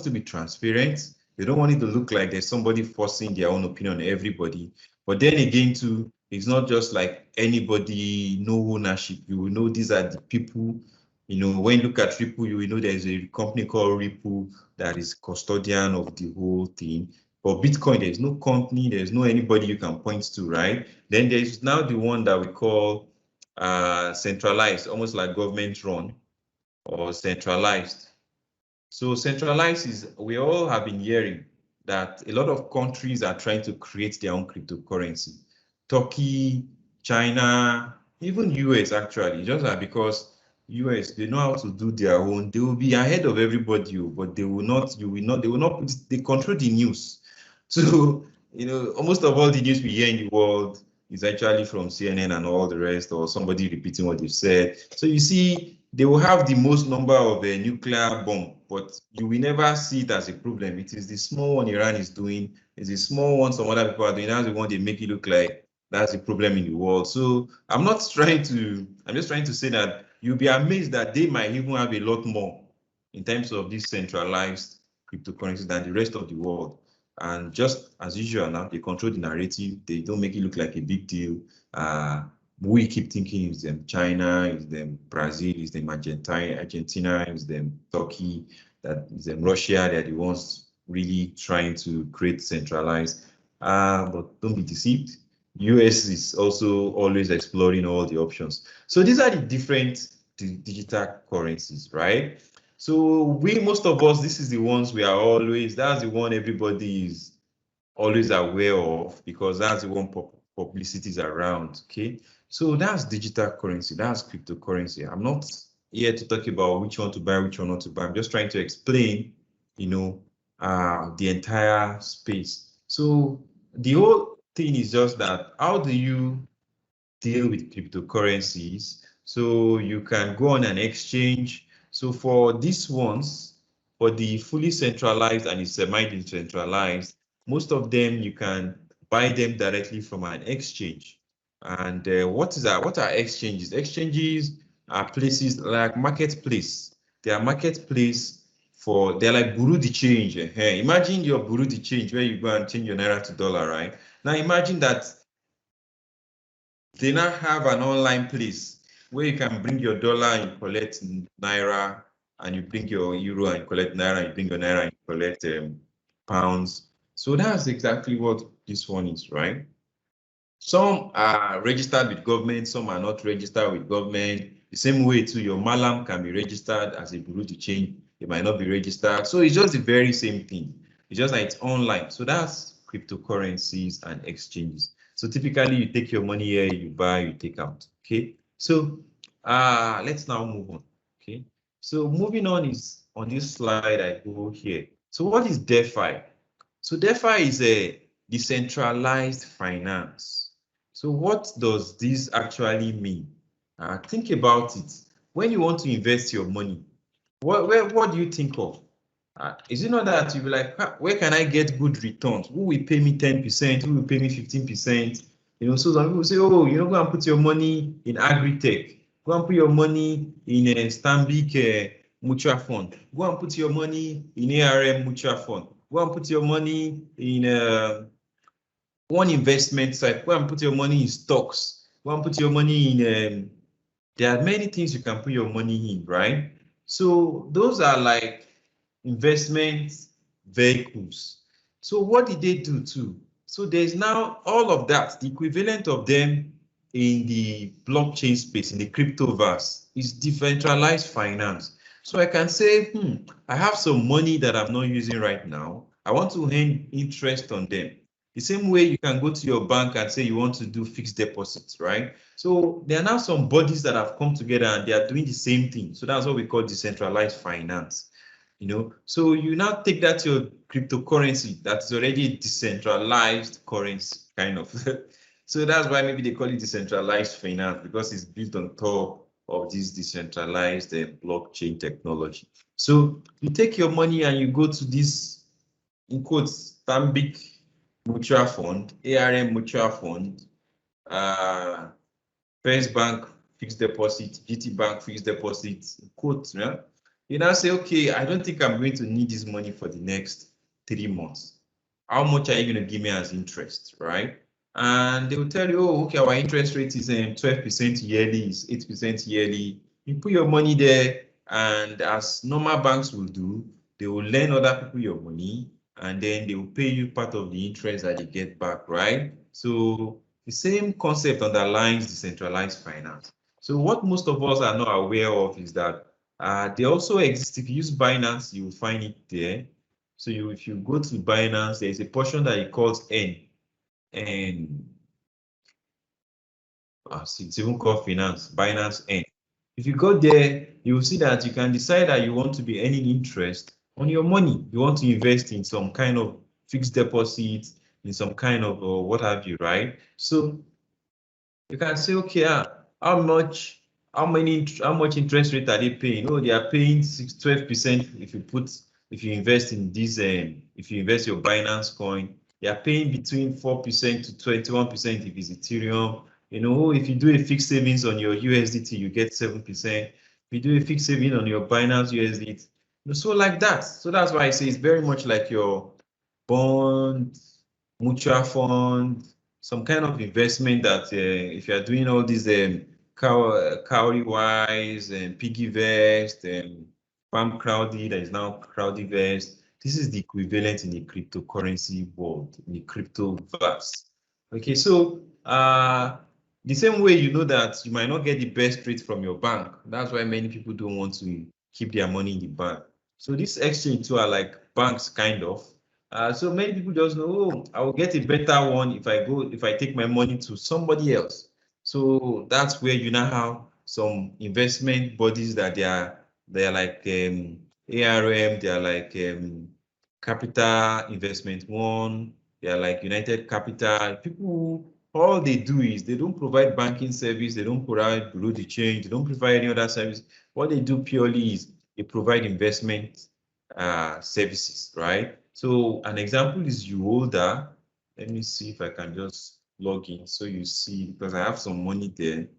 to be transparent. They don't want it to look like there's somebody forcing their own opinion on everybody. But then again, too, it's not just like anybody, no ownership. You will know these are the people. When you look at Ripple, you will know there's a company called Ripple that is custodian of the whole thing. For Bitcoin, there's no company, there's no anybody you can point to, right? Then there's now the one that we call centralized, almost like government run or centralized. So centralized is, we all have been hearing that a lot of countries are trying to create their own cryptocurrency. Turkey, China, even US actually, just that because US, they know how to do their own. They will be ahead of everybody, but they will not, they control the news. So, almost of all the news we hear in the world is actually from CNN and all the rest, or somebody repeating what they've said. So you see, they will have the most number of a nuclear bomb, but you will never see it as a problem. It is the small one Iran is doing. It's the small one some other people are doing. That's the one they make it look like that's a problem in the world. So I'm just trying to say that you'll be amazed that they might even have a lot more in terms of these centralized cryptocurrencies than the rest of the world. And just as usual now, they control the narrative. They don't make it look like a big deal. We keep thinking it's them China, it's them Brazil, it's them Argentina, it's them Turkey, that it's them Russia. They're the ones really trying to create centralized. But don't be deceived. US is also always exploring all the options. So these are the different digital currencies, right? So most of us, this is the ones we are always, that's the one everybody is always aware of because that's the one publicity is around, okay? So that's digital currency, that's cryptocurrency. I'm not here to talk about which one to buy, which one not to buy. I'm just trying to explain, the entire space. So the whole thing is just that, how do you deal with cryptocurrencies? So you can go on an exchange. So for these ones, for the fully centralized and the semi-decentralized, most of them you can buy them directly from an exchange. And what are exchanges? Exchanges are places like marketplace. They are marketplace they're like bureau de change. Imagine your bureau de change where you go and change your naira to dollar, right? Now imagine that they now have an online place where you can bring your dollar and you collect naira, and you bring your euro and you collect naira, and you bring your naira and you collect pounds. So that's exactly what this one is, right? Some are registered with government, some are not registered with government. The same way too, your malam can be registered as a bureau de change. It might not be registered. So it's just the very same thing. It's just that it's online. So that's cryptocurrencies and exchanges. So typically you take your money here, you buy, you take out. Okay. So let's now move on. Okay. So moving on is on this slide, I go here. So what is DeFi? So DeFi is a decentralized finance. So what does this actually mean? Think about it. When you want to invest your money, what do you think of? Is it not that you be like, where can I get good returns? Who will pay me 10%? Who will pay me 15%? So some people say, oh, go and put your money in agri-tech. Go and put your money in a Stanbic mutual fund. Go and put your money in ARM mutual fund. Go and put your money in one investment site. Go and put your money in stocks. Go and put your money in, there are many things you can put your money in, right? So those are like investment vehicles. So what did they do too? So there's now all of that, the equivalent of them in the blockchain space, in the cryptoverse, is decentralized finance. So I can say, I have some money that I'm not using right now. I want to earn interest on them. The same way you can go to your bank and say you want to do fixed deposits, right? So there are now some bodies that have come together and they are doing the same thing. So that's what we call decentralized finance. So you now take that to your cryptocurrency that's already a decentralized currency, kind of. So that's why maybe they call it decentralized finance, because it's built on top of this decentralized blockchain technology. So you take your money and you go to this, in quotes, Stanbic mutual fund, ARM mutual fund, First Bank fixed deposit, GT Bank fixed deposit, quote, yeah? You now say, okay, I don't think I'm going to need this money for the next 3 months. How much are you going to give me as interest, right? And they will tell you, oh, okay, our interest rate is 12% yearly, is 8% yearly. You put your money there, and as normal banks will do, they will lend other people your money, and then they will pay you part of the interest that they get back, right? So the same concept underlines decentralized finance. So what most of us are not aware of is that they also exist. If you use Binance, you will find it there. So if you go to Binance, there's a portion that it calls N. And it's even called finance, Binance N. If you go there, you will see that you can decide that you want to be earning interest on your money. You want to invest in some kind of fixed deposit, in some kind of what have you, right? So you can say, okay, how much interest rate are they paying? Oh, they are paying 12% if you invest in this, if you invest your Binance coin. They are paying between 4% to 21% if it's Ethereum. You know, if you do a fixed savings on your USDT, you get 7%. If you do a fixed saving on your Binance USDT, so like that. So that's why I say it's very much like your bond, mutual fund, some kind of investment that if you are doing all these Cowrywise and Piggyvest and Farm Crowdy, that is now Crowdyvest, this is the equivalent in the cryptocurrency world, in the cryptoverse. Okay, so the same way you know that you might not get the best rate from your bank. That's why many people don't want to keep their money in the bank. So this exchange too are like banks kind of. So many people just know, oh, I will get a better one if I take my money to somebody else. So that's where you now have some investment bodies that they are like ARM, they are like Capital Investment One, they are like United Capital. People, all they do is they don't provide banking service, they don't provide bureau de change, they don't provide any other service. What they do purely is they provide investment services, right? So an example is UOLDA. Let me see if I can just log in so you see, because I have some money there.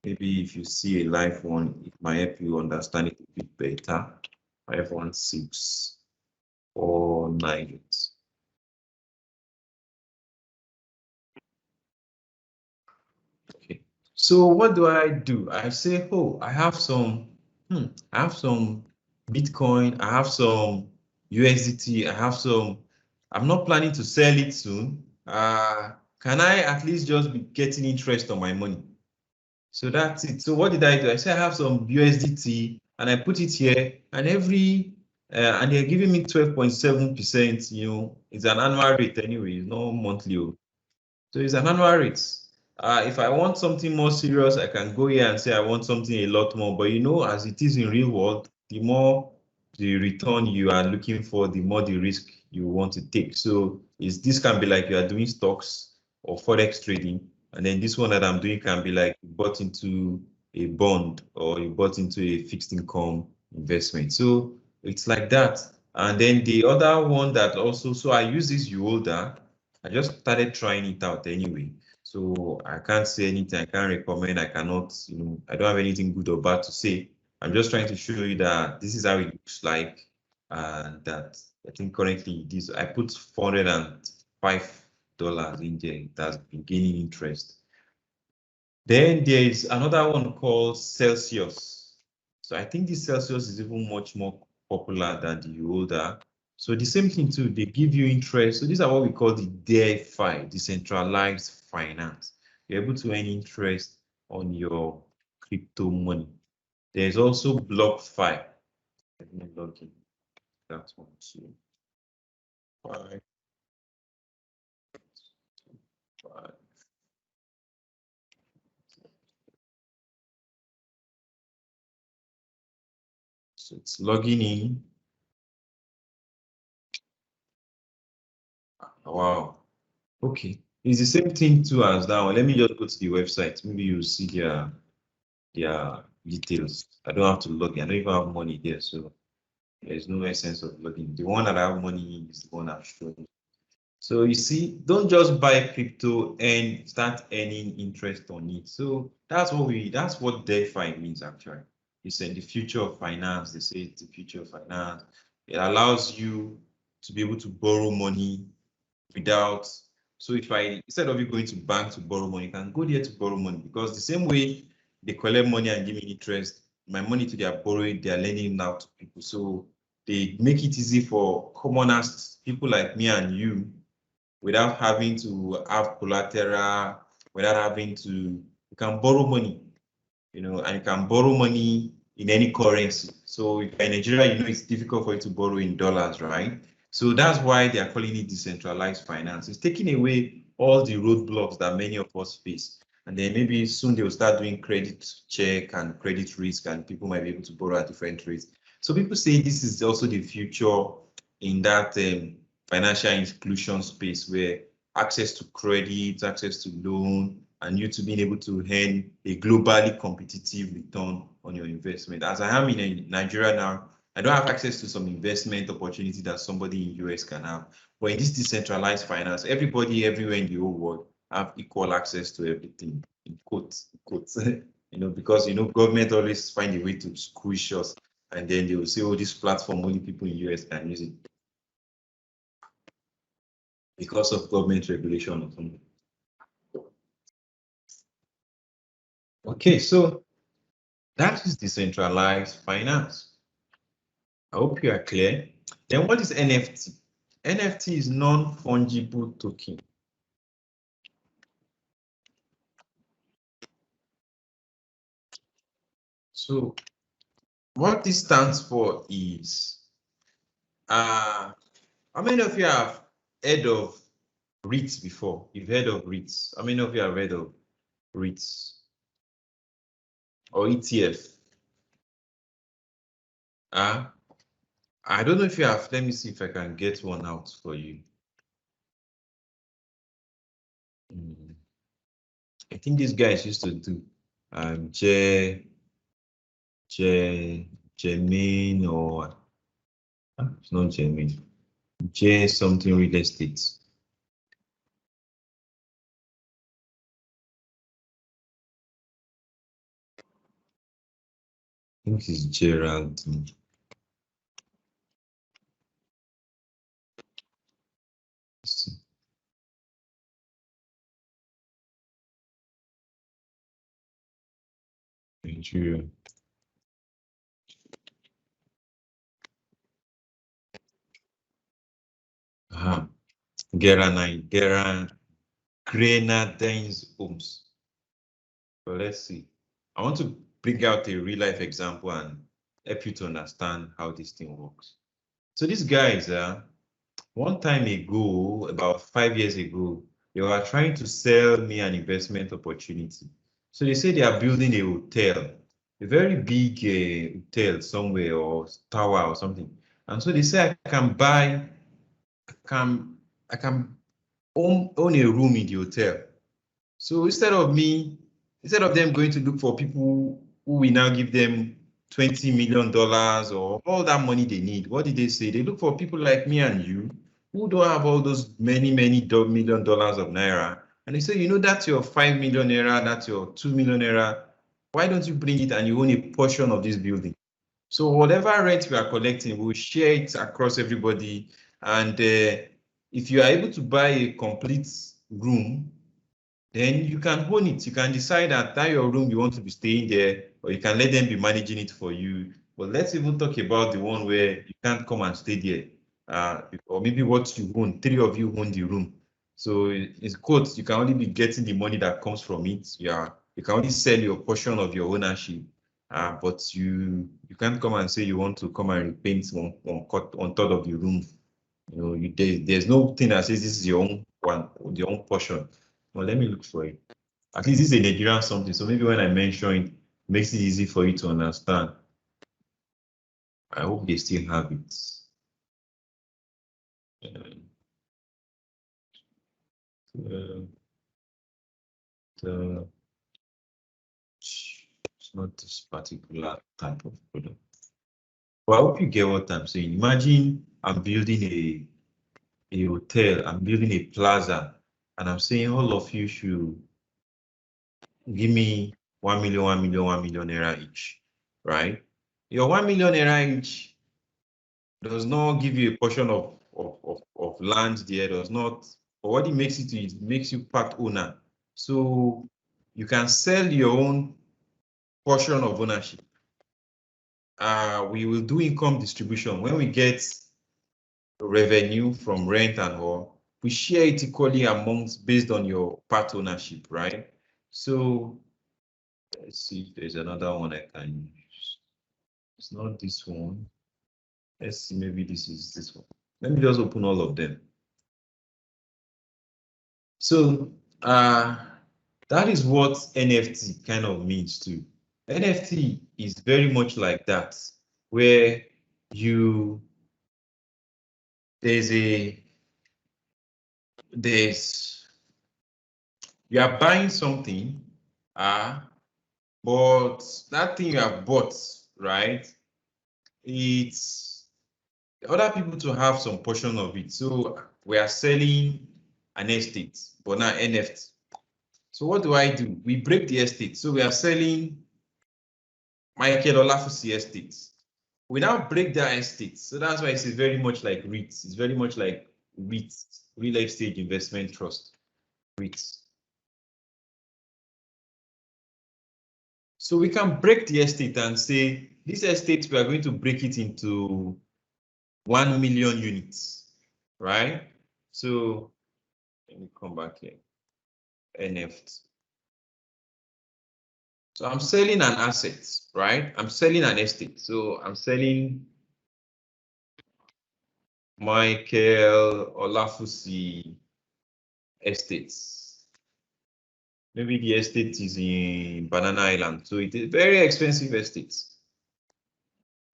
Maybe if you see a live one, it might help you understand it a bit better. 516498. Okay. So what do? I say, oh, I have some Bitcoin, I have some USDT, I have some, I'm not planning to sell it soon. Can I at least just be getting interest on my money? So that's it. So what did I do? I said I have some USDT and I put it here, and and they're giving me 12.7%. You know, it's an annual rate anyway, it's not monthly. So it's an annual rate. If I want something more serious, I can go here and say I want something a lot more. But you know, as it is in real world, the more the return you are looking for, the more the risk you want to take. So this can be like you are doing stocks or forex trading, and then this one that I'm doing can be like you bought into a bond or you bought into a fixed income investment. So it's like that. And then the other one that also, so I use this UOLDA. I just started trying it out anyway. So I can't say anything. I can't recommend. I cannot, I don't have anything good or bad to say. I'm just trying to show you that this is how it looks like. And that I think currently this I put $405 in there. It has been gaining interest. Then there is another one called Celsius. So I think this Celsius is even much more popular than the older. So the same thing too, they give you interest. So these are what we call the DeFi, decentralized finance. You're able to earn interest on your crypto money. There's also BlockFi. Let me log in. That one too. Five. So it's logging in. Wow. Okay. It's the same thing too as that one. Let me just go to the website. Maybe you'll see their details. I don't have to log in. I don't even have money there, so there's no essence of logging. The one that I have money in is the one I've shown you. So you see, don't just buy crypto and start earning interest on it. So that's what DeFi means actually. It's in the future of finance. They say it's the future of finance. It allows you to be able to borrow money without. So if instead of you going to bank to borrow money, you can go there to borrow money, because the same way they collect money and give me interest, my money to their borrowing, they are lending it out to people. So they make it easy for commoners, people like me and you, without having to have collateral, without having to, you can borrow money, and you can borrow money in any currency. So if you're in Nigeria, it's difficult for you to borrow in dollars, right? So that's why they are calling it decentralized finance. It's taking away all the roadblocks that many of us face. And then maybe soon they'll start doing credit check and credit risk, and people might be able to borrow at different rates. So people say this is also the future in that financial inclusion space, where access to credit, access to loan, and you to being able to earn a globally competitive return on your investment. As I am in Nigeria now, I don't have access to some investment opportunity that somebody in US can have. But in this decentralized finance, everybody everywhere in the whole world have equal access to everything. in quotes, because government always find a way to squish us, and then they will say, oh, this platform only people in US can use it because of government regulation or something. Okay, so that is decentralized finance. I hope you are clear. Then what is NFT? NFT is non-fungible token. So what this stands for is, how many of you have heard of REITs before? You've heard of REITs. How many of you have heard of REITs or ETF? I don't know if you have. Let me see if I can get one out for you. I think these guys used to do Jermaine, or it's not Jermaine, J something real estate. I think it's Gerald. Nigeria. Grenadines Homes. So let's see. I want to bring out a real life example and help you to understand how this thing works. So these guys, one time ago, about 5 years ago, they were trying to sell me an investment opportunity. So they say they are building a hotel, a very big hotel somewhere, or tower or something. And so they say I can own a room in the hotel. So instead of them going to look for people who will now give them $20 million or all that money they need, what did they say? They look for people like me and you who don't have all those many $million of naira. And they say, that's your 5 million naira, that's your 2 million naira. Why don't you bring it and you own a portion of this building? So whatever rent we are collecting, we'll share it across everybody. And if you are able to buy a complete room, then you can own it. You can decide that your room you want to be staying there, or you can let them be managing it for you. But let's even talk about the one where you can't come and stay there. Or maybe what you own, 3 of you own the room. So in quotes, you can only be getting the money that comes from it. You can only sell your portion of your ownership. But you can't come and say you want to come and repaint one third of the room. There's no thing that says this is your own portion. Well, let me look for it. At least this is a Nigerian something, so maybe when I mention it, makes it easy for you to understand. I hope they still have it. It's not this particular type of product. Well, I hope you get what I'm saying. Imagine I'm building a hotel, I'm building a plaza, and I'm saying all of you should give me 1 million, 1 million, 1 million naira each, right? Your 1 million naira each does not give you a portion of land there, does not, but what it makes it is, it makes you part owner. So you can sell your own portion of ownership. We will do income distribution. When we get revenue from rent and all, we share it equally amongst based on your part ownership, right? So let's see if there's another one I can use. It's not this one. Let's see, maybe this is this one. Let me just open all of them. So that is what NFT kind of means too. NFT is very much like that, where you are buying something, but that thing you have bought, right? It's other people to have some portion of it. So we are selling an estate, but now NFT. So what do? We break the estate. So we are selling Michael Olafusi estates. We now break that estate. So that's why it's very much like REITs. It's very much like REITs, Real Estate Investment Trust, REITs. So we can break the estate and say, this estate, we are going to break it into 1 million units, right? So let me come back here. NFT. So I'm selling an asset, right? I'm selling an estate. So I'm selling Michael Olafusi estates. Maybe the estate is in Banana Island. So it is very expensive estate,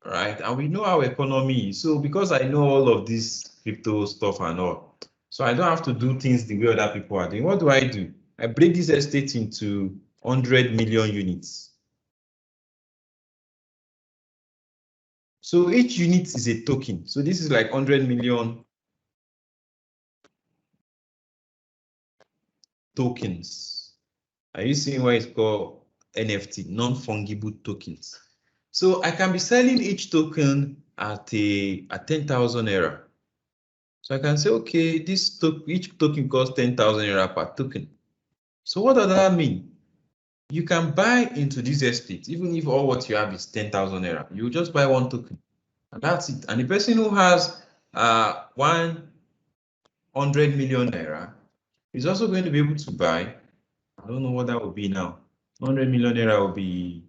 right? And we know our economy. So because I know all of this crypto stuff and all, so I don't have to do things the way other people are doing. What do? I break this estate into 100 million units. So each unit is a token. So this is like 100 million tokens. Are you seeing why it's called NFT, non-fungible tokens? So I can be selling each token at 10,000 naira. So I can say, okay, each token costs 10,000 naira per token. So what does that mean? You can buy into this estate, even if all what you have is 10,000 naira. You just buy one token, and that's it. And the person who has 100 million naira is also going to be able to buy. I don't know what that would be now. 100 million naira will be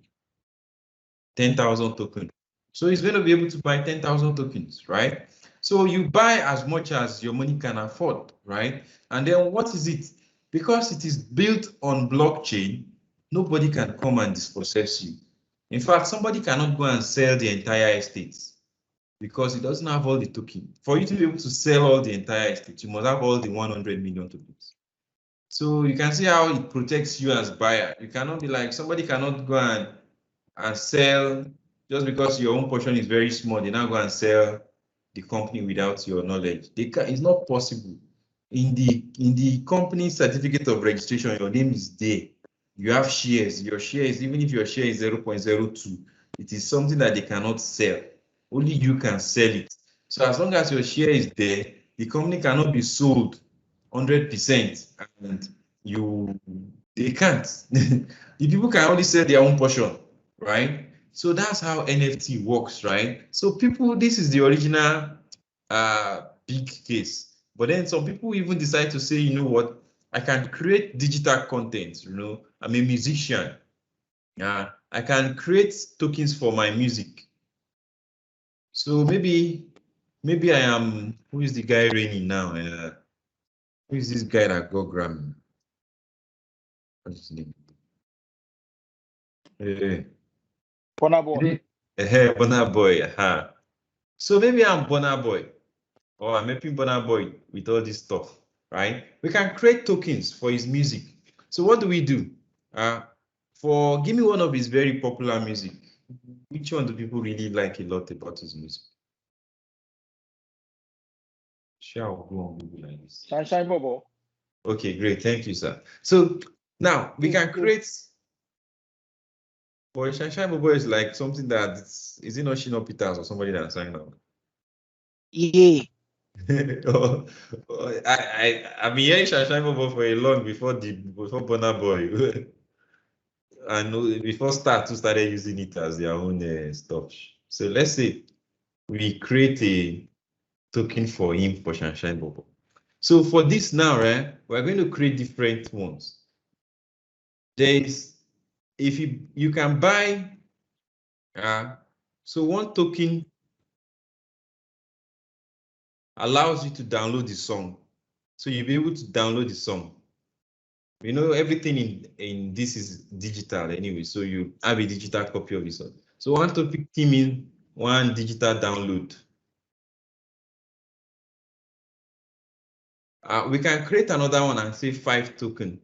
10,000 tokens. So he's going to be able to buy 10,000 tokens, right? So you buy as much as your money can afford, right? And then what is it? Because it is built on blockchain, nobody can come and dispossess you. In fact, somebody cannot go and sell the entire estate because it doesn't have all the tokens. For you to be able to sell all the entire estate, you must have all the 100 million tokens. So you can see how it protects you as buyer. You cannot be like, somebody cannot go and sell just because your own portion is very small. They now go and sell the company without your knowledge. It's not possible. In the company certificate of registration, your name is there. You have shares. Your shares, even if your share is 0.02, it is something that they cannot sell. Only you can sell it. So as long as your share is there, the company cannot be sold 100%, and they can't. The people can only sell their own portion, right? So that's how NFT works, right? So people, this is the original big case. But then some people even decide to say, you know what, I can create digital content, you know, I'm a musician. I can create tokens for my music. So maybe I am, who is the guy reigning now? Who is this guy that got Grammy? What's his name? Burna Boy. Burna Boy. So maybe I'm Burna Boy, or I'm helping Burna Boy with all this stuff, right? We can create tokens for his music. So what do? Give me one of his very popular music. Which one do people really like a lot about his music? Shall go on Google like this. Sunshine Bobo. Okay, great. Thank you, sir. So now we can create. But Sunshine Bobo is like something that is it not Shino Peters or somebody that sang now? Yeah. I've been hearing Sunshine Bobo for a long before Burna Boy. And before started using it as their own stuff. So let's say we create a token for him for Sunshine Bobo. So for this now, right, we're going to create different ones. If you can buy, so one token allows you to download the song. So you'll be able to download the song. You know, everything in this is digital anyway, so you have a digital copy of the song. So one topic means one digital download. We can create another one and say 5 token.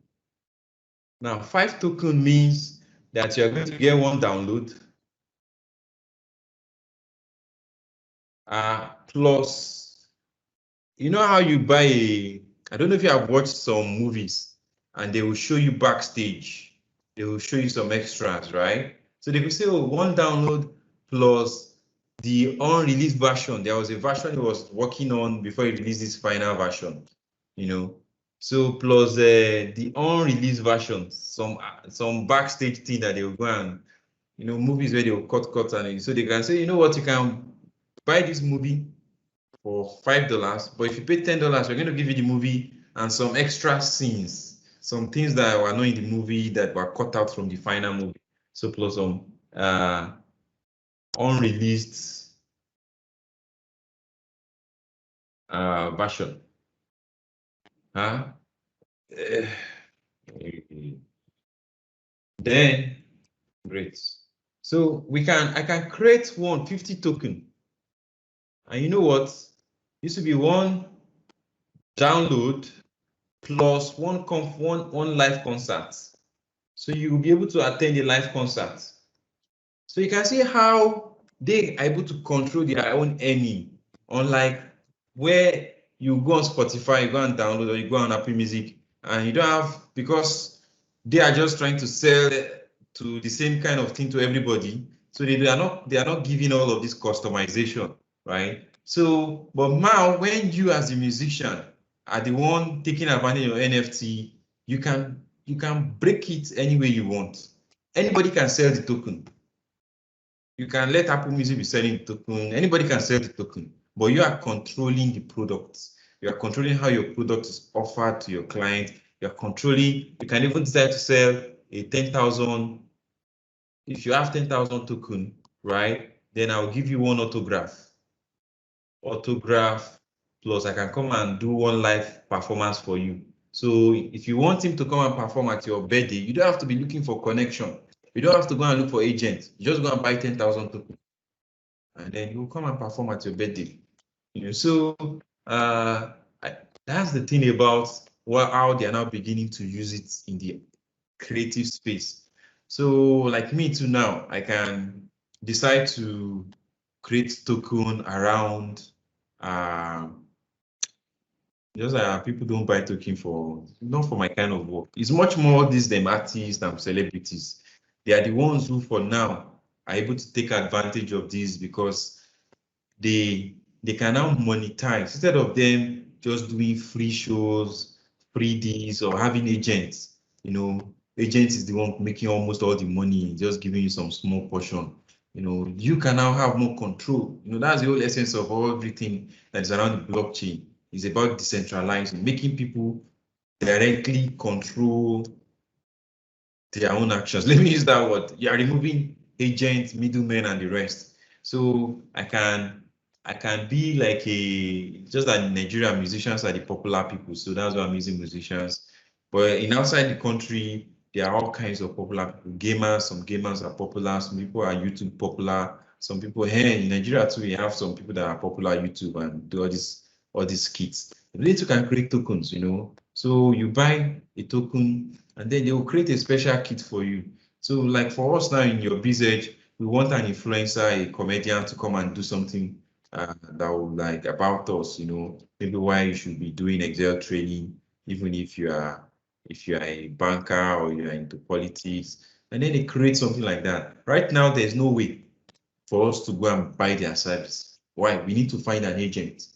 Now 5 token means that you're going to get one download plus, you know how you buy I don't know if you have watched some movies and they will show you backstage. They will show you some extras, right? So they could say, oh, one download plus the unreleased version. There was a version he was working on before he released his final version, you know. So plus the unreleased version, some backstage thing that they will go and, you know, movies where they will cut and so they can say, you know what, you can buy this movie for $5, but if you pay $10, we're going to give you the movie and some extra scenes, some things that were not in the movie that were cut out from the final movie. So plus some unreleased version. Then great. So I can create 150 token. And you know what? This will be one download plus one live concert. So you will be able to attend a live concert. So you can see how they are able to control their own earning, unlike where you go on Spotify, you go and download, or you go on Apple Music, and you don't have, because they are just trying to sell to the same kind of thing to everybody. So they are not giving all of this customization, right? So, but now when you as a musician are the one taking advantage of NFT, you can break it any way you want. Anybody can sell the token. You can let Apple Music be selling the token. Anybody can sell the token, but you are controlling the product. You are controlling how your product is offered to your client. You are controlling. You can even decide to sell a 10,000. If you have 10,000 token, right? Then I'll give you one autograph. Autograph plus I can come and do one live performance for you. So if you want him to come and perform at your birthday, you don't have to be looking for connection. You don't have to go and look for agents. You just go and buy 10,000 tokens, and then he'll come and perform at your birthday. You know, so that's the thing about how they are now beginning to use it in the creative space. So like me too now, I can decide to create token around just people don't buy token for, not for my kind of work. It's much more these them artists and celebrities. They are the ones who for now are able to take advantage of this because they can now monetize instead of them just doing free shows, free this, or having agents. You know, agents is the one making almost all the money, just giving you some small portion. You know, you can now have more control. You know, that's the whole essence of everything that is around the blockchain. It's about decentralizing, making people directly control their own actions. Let me use that word. You are removing agents, middlemen, and the rest. So I can be like just that in Nigeria, musicians are the popular people. So that's why I'm using musicians. But in outside the country, there are all kinds of popular people. Gamers, some gamers are popular. Some people are YouTube popular. Some people here in Nigeria too, we have some people that are popular YouTube and do all these skits. They too can create tokens, you know. So you buy a token and then they will create a special kit for you. So like for us now in UrBizEdge, we want an influencer, a comedian to come and do something that will like about us, you know, maybe why you should be doing Excel training, even if you are a banker or you are into politics, and then they create something like that. Right now, there's no way for us to go and buy their service. Why? We need to find an agent.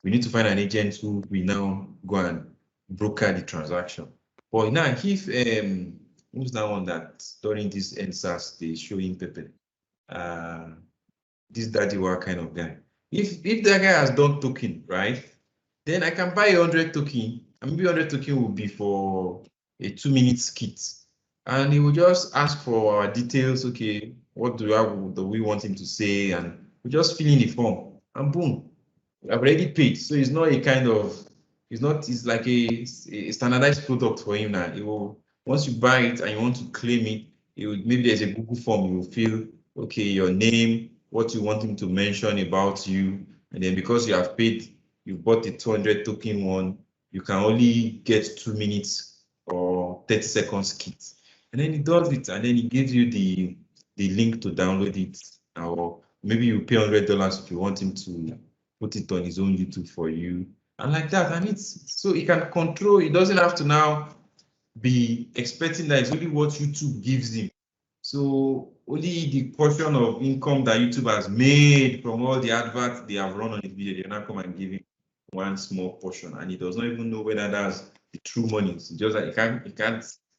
We need to find an agent who we now go and broker the transaction. But now, if who's that one that during this NSAS they show him Pepe, this daddy war kind of guy. If that guy has done token, right, then I can buy 100 token, and maybe 100 token will be for a 2-minute skit, and he will just ask for our details. Okay, what do we want him to say, and we just fill in the form, and boom, I've already paid. So it's not a kind of, it's like a standardized product for him now. It will, once you buy it and you want to claim it, maybe there's a Google form. You will fill, okay, your name, what you want him to mention about you, and then because you have paid, you bought the 200 token one, you can only get 2 minutes or 30 seconds kit, and then he does it, and then he gives you the link to download it, or maybe you pay $100 if you want him to put it on his own YouTube for you, and like that. And it's so he can control. He doesn't have to now be expecting that it's only what YouTube gives him. So only the portion of income that YouTube has made from all the adverts they have run on his video, they now come and give him one small portion, and he does not even know whether that's the true money. It's just that he can't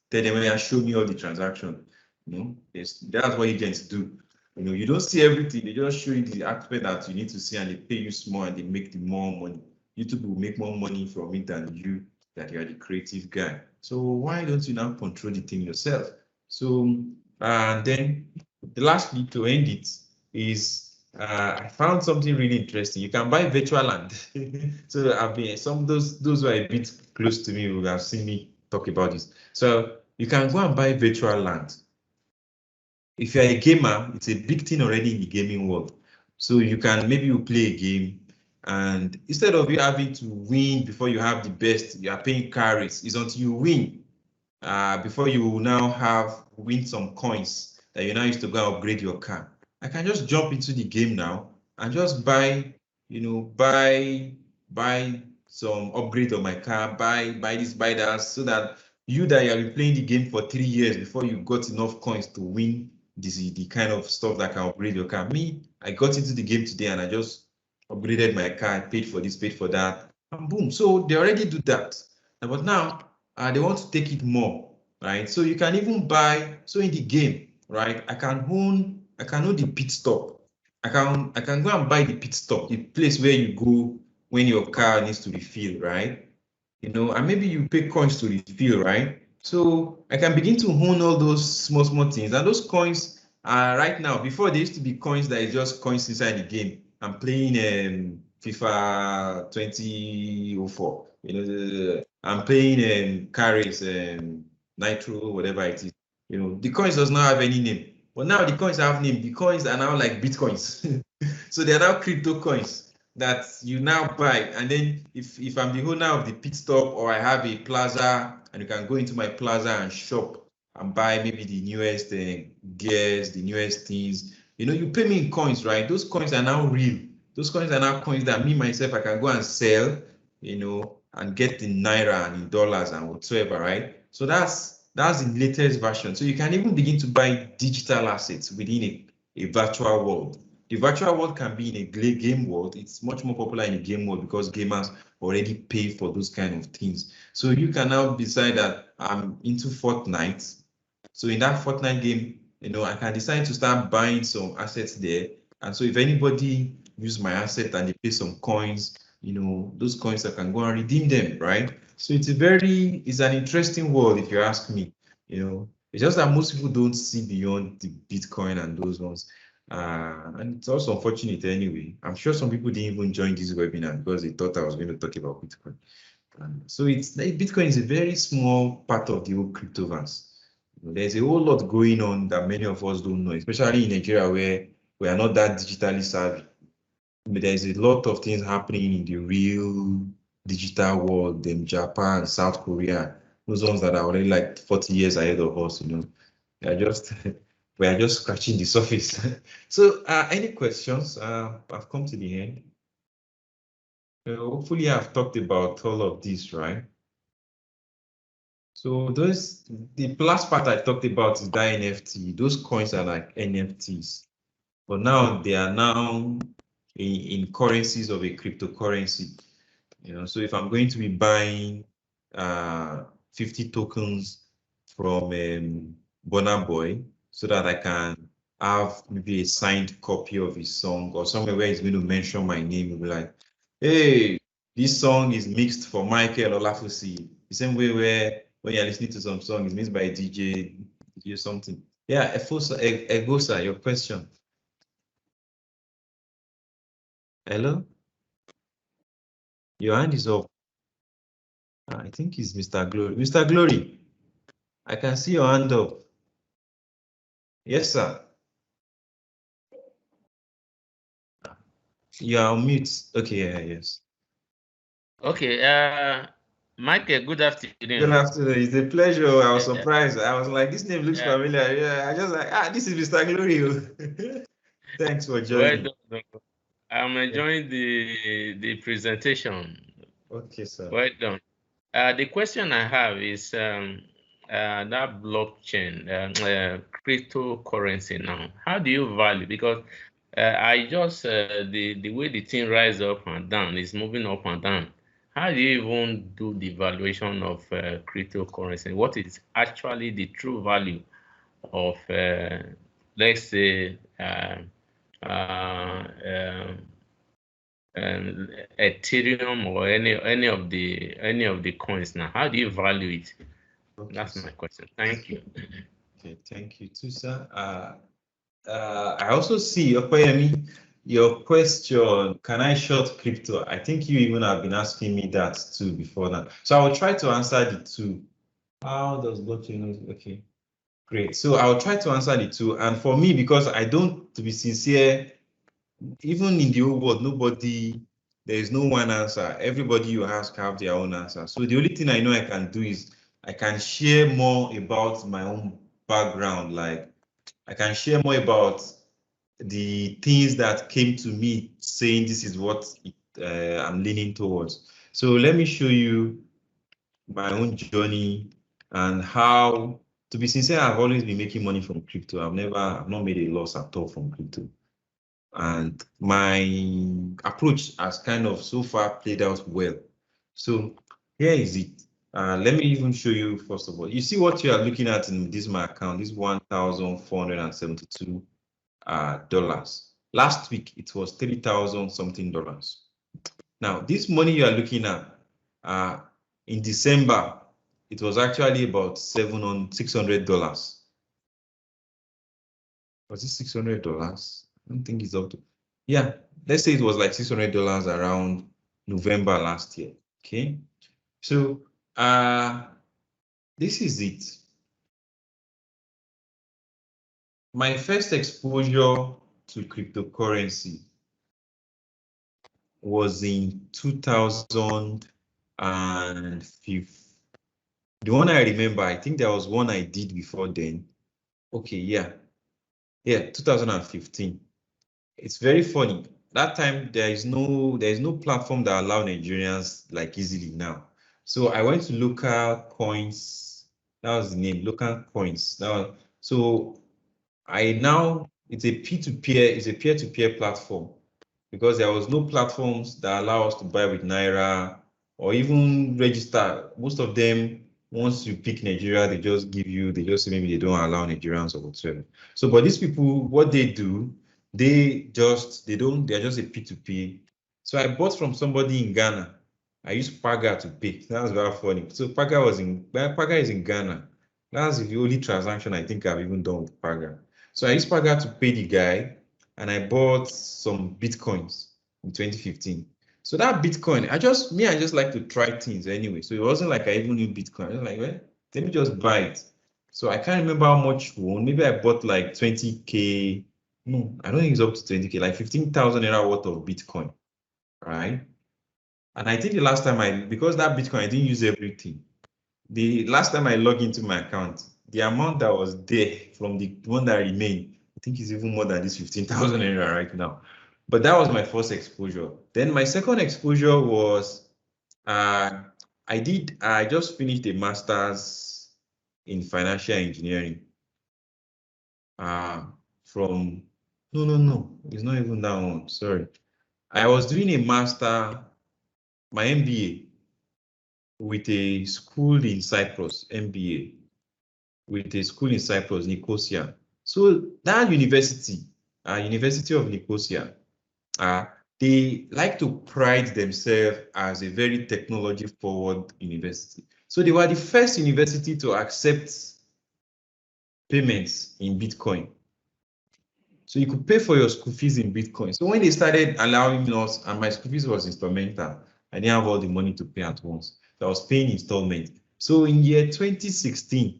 tell them, "Yeah, show me all the transaction." You know, that's what agents do. You know, you don't see everything. They just show you the aspect that you need to see, and they pay you small, and they make the more money. YouTube will make more money from it than you, that you are the creative guy. So why don't you now control the thing yourself? So, and then lastly, to end it, is I found something really interesting. You can buy virtual land. So I've been those who are a bit close to me will have seen me talk about this. So you can go and buy virtual land. If you're a gamer, it's a big thing already in the gaming world. So you can maybe you play a game, and instead of you having to win before you have the best, you are paying carries. It's until you win before you will now win some coins that you now use to go and upgrade your car. I can just jump into the game now and just buy, buy some upgrade on my car, buy this, buy that, so that you that you have been playing the game for 3 years before you got enough coins to win the kind of stuff that can upgrade your car. Me, I got into the game today and I just upgraded my car, paid for this, paid for that, and boom. So they already do that. But now they want to take it more, right? So you can even buy, so in the game, right? I can own the pit stop. I can go and buy the pit stop, the place where you go when your car needs to refill, right? You know, and maybe you pay coins to refill, right? So I can begin to own all those small things, and those coins are right now. Before, there used to be coins that is just coins inside the game. I'm playing FIFA 2004. You know, I'm playing carries, Nitro, whatever it is. You know, the coins does not have any name, but now the coins have name. The coins are now like bitcoins, so they are now crypto coins that you now buy. And then if I'm the owner of the pit stop, or I have a plaza, and you can go into my plaza and shop and buy maybe the newest gears, the newest things. You know, you pay me in coins, right? Those coins are now real. Those coins are now coins that me myself I can go and sell, you know, and get in naira and in dollars and whatsoever, right? So that's the latest version. So you can even begin to buy digital assets within a virtual world. The virtual world can be in a game world. It's much more popular in a game world because gamers already pay for those kind of things. So you can now decide that I'm into Fortnite. So in that Fortnite game, you know, I can decide to start buying some assets there. And so if anybody use my asset and they pay some coins, you know, those coins I can go and redeem them, right? So it's an interesting world if you ask me, you know. It's just that most people don't see beyond the Bitcoin and those ones. And it's also unfortunate anyway. I'm sure some people didn't even join this webinar because they thought I was going to talk about Bitcoin. So Bitcoin is a very small part of the whole cryptoverse. There's a whole lot going on that many of us don't know, especially in Nigeria where we are not that digitally savvy. But there's a lot of things happening in the real digital world in Japan, South Korea, those ones that are already like 40 years ahead of us, you know. We are just scratching the surface. So any questions? I've come to the end. Hopefully I've talked about all of this, right? So the last part I talked about is that NFT. Those coins are like NFTs, but now they are now in currencies of a cryptocurrency. You know, so if I'm going to be buying 50 tokens from Burna Boy, so that I can have maybe a signed copy of his song, or somewhere where he's going to mention my name, he'll be like, hey, this song is mixed for Michael Olafusi. The same way where when you're listening to some song, it's mixed by DJ something. Yeah, Egosa, your question. Hello? Your hand is up. I think it's Mr. Glory. Mr. Glory, I can see your hand up. Yes, sir. You are on mute. Okay, yeah, yes. Okay, Michael, good afternoon. Good afternoon. It's a pleasure. I was surprised. I was like, this name looks familiar. Yeah, I just like, this is Mr. Glory. Thanks for joining. Well done. I'm enjoying the presentation. Okay, sir. Well done. The question I have is, that blockchain, cryptocurrency now, how do you value? Because I just the way the thing rise up and down is moving up and down. How do you even do the valuation of cryptocurrency? What is actually the true value of, let's say, Ethereum or any of the coins now? How do you value it? Okay, That's my question. Thank you. okay, thank you too, sir. I also see, Okoyemi, your question, can I short crypto? I think you even have been asking me that too before now. So I will try to answer the two. How does blockchain? Okay, great. So I'll try to answer the two. And for me, because I don't, to be sincere, even in the old world, there is no one answer. Everybody you ask have their own answer. So the only thing I know I can do is I can share more about my own background. Like I can share more about the things that came to me saying this is what I'm leaning towards. So let me show you my own journey and how, to be sincere, I've always been making money from crypto. I've not made a loss at all from crypto. And my approach has kind of so far played out well. So here is it. Let me even show you first of all. You see what you are looking at in this my account, this $1,472 dollars. Last week it was 3,000 something dollars. Now this money you are looking at in December, it was actually about $600. Was it $600? I don't think it's up to, yeah, let's say it was like $600 around November last year. Okay, so this is it. My first exposure to cryptocurrency was in 2005. The one I remember, I think there was one I did before then. Okay, yeah, 2015. It's very funny. That time there is no platform that allow Nigerians like easily now. So I went to local coins. That was the name, local coins. Now, so it's a peer-to-peer, it's a peer-to-peer platform because there was no platforms that allow us to buy with Naira or even register. Most of them, once you pick Nigeria, they just say maybe they don't allow Nigerians or whatever. So, but these people, what they do, they're just a P2P. So I bought from somebody in Ghana. I used Paga to pay. That was very funny. So Paga is in Ghana. That's the only transaction I think I've even done with Paga. So I used Paga to pay the guy, and I bought some Bitcoins in 2015. So that Bitcoin, I just like to try things anyway. So it wasn't like I even knew Bitcoin. I was like, well, let me just buy it. So I can't remember how much won. Maybe I bought like 20K. No, I don't think it's up to 20K, like 15,000 naira worth of Bitcoin, right? And I think the last time because that Bitcoin, I didn't use everything. The last time I logged into my account, the amount that was there from the one that remained, I think is even more than this 15,000 naira right now. But that was my first exposure. Then my second exposure was, I just finished a master's in financial engineering. No, it's not even that one, sorry. I was doing a master, my MBA, with a school in Cyprus, MBA, with a school in Cyprus, Nicosia. So that university, University of Nicosia, they like to pride themselves as a very technology-forward university. So they were the first university to accept payments in Bitcoin. So you could pay for your school fees in Bitcoin. So when they started allowing us, and my school fees was instrumental, I didn't have all the money to pay at once. So I was paying installment. So in year 2016,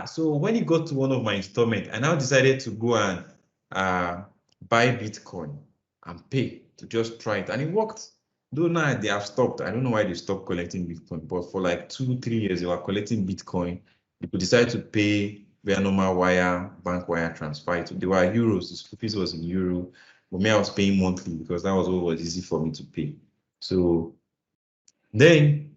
so when it got to one of my installment, I now decided to go and buy Bitcoin and pay to just try it. And it worked. Though now they have stopped. I don't know why they stopped collecting Bitcoin, but for like 2-3 years, they were collecting Bitcoin. People decided to pay via normal bank wire transfer. They were euros. The school fees was in euro. But me, I was paying monthly because that was what was easy for me to pay. So you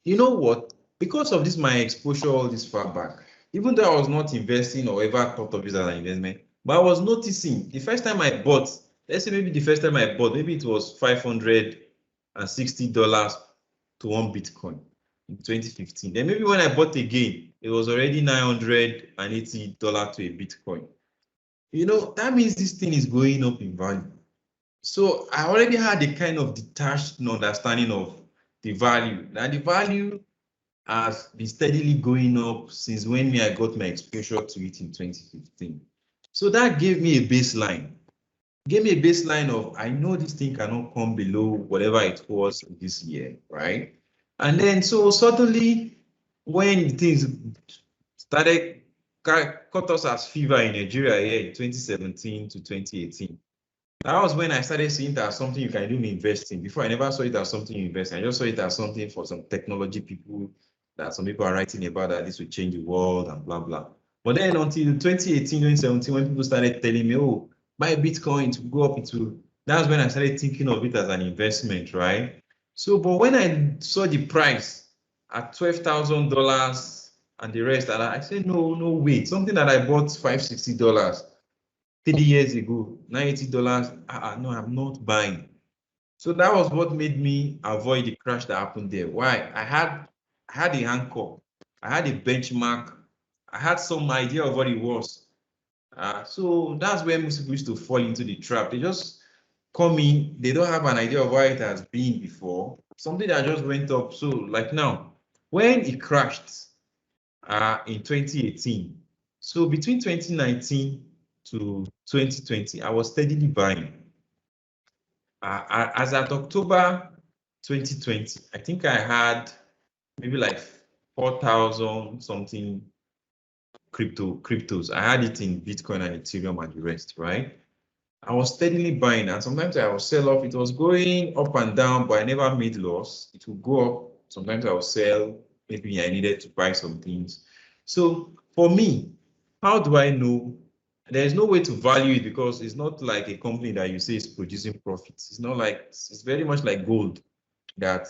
know what? because of this, my exposure all this far back, even though I was not investing or ever thought of it as an investment, but I was noticing the first time I bought, let's say maybe the first time I bought, maybe it was $560 to one Bitcoin in 2015. Then maybe when I bought again, it was already $980 to a Bitcoin. You know, that means this thing is going up in value. So I already had a kind of detached understanding of the value. Now the value has been steadily going up since when I got my exposure to it in 2015. So that gave me a baseline. Gave me a baseline of, I know this thing cannot come below whatever it was this year, right? And then so suddenly when things started caught us as fever in Nigeria here in 2017 to 2018. That was when I started seeing it as something you can do investing. Before, I never saw it as something you invest in. I just saw it as something for some technology people that some people are writing about, that this will change the world and blah, blah. But then until 2018, 2017, when people started telling me, oh, buy Bitcoin to go up into, that's when I started thinking of it as an investment, right? So, but when I saw the price at $12,000 and the rest, and I said, no, no, wait, something that I bought $560 3 years ago, $90, no, I'm not buying. So that was what made me avoid the crash that happened there. Why? I had a anchor, I had a benchmark, I had some idea of what it was. So that's where most people used to fall into the trap. They just come in, they don't have an idea of why it has been before, something that just went up. So like now, when it crashed in 2018, so between 2019 to 2020, I was steadily buying. As at October 2020, I think I had maybe like 4,000 something cryptos. I had it in Bitcoin and Ethereum and the rest, right? I was steadily buying, and sometimes I would sell off. It was going up and down, but I never made loss. It would go up. Sometimes I would sell. Maybe I needed to buy some things. So for me, how do I know? There's no way to value it, because it's not like a company that you say is producing profits. It's not like, it's very much like gold, that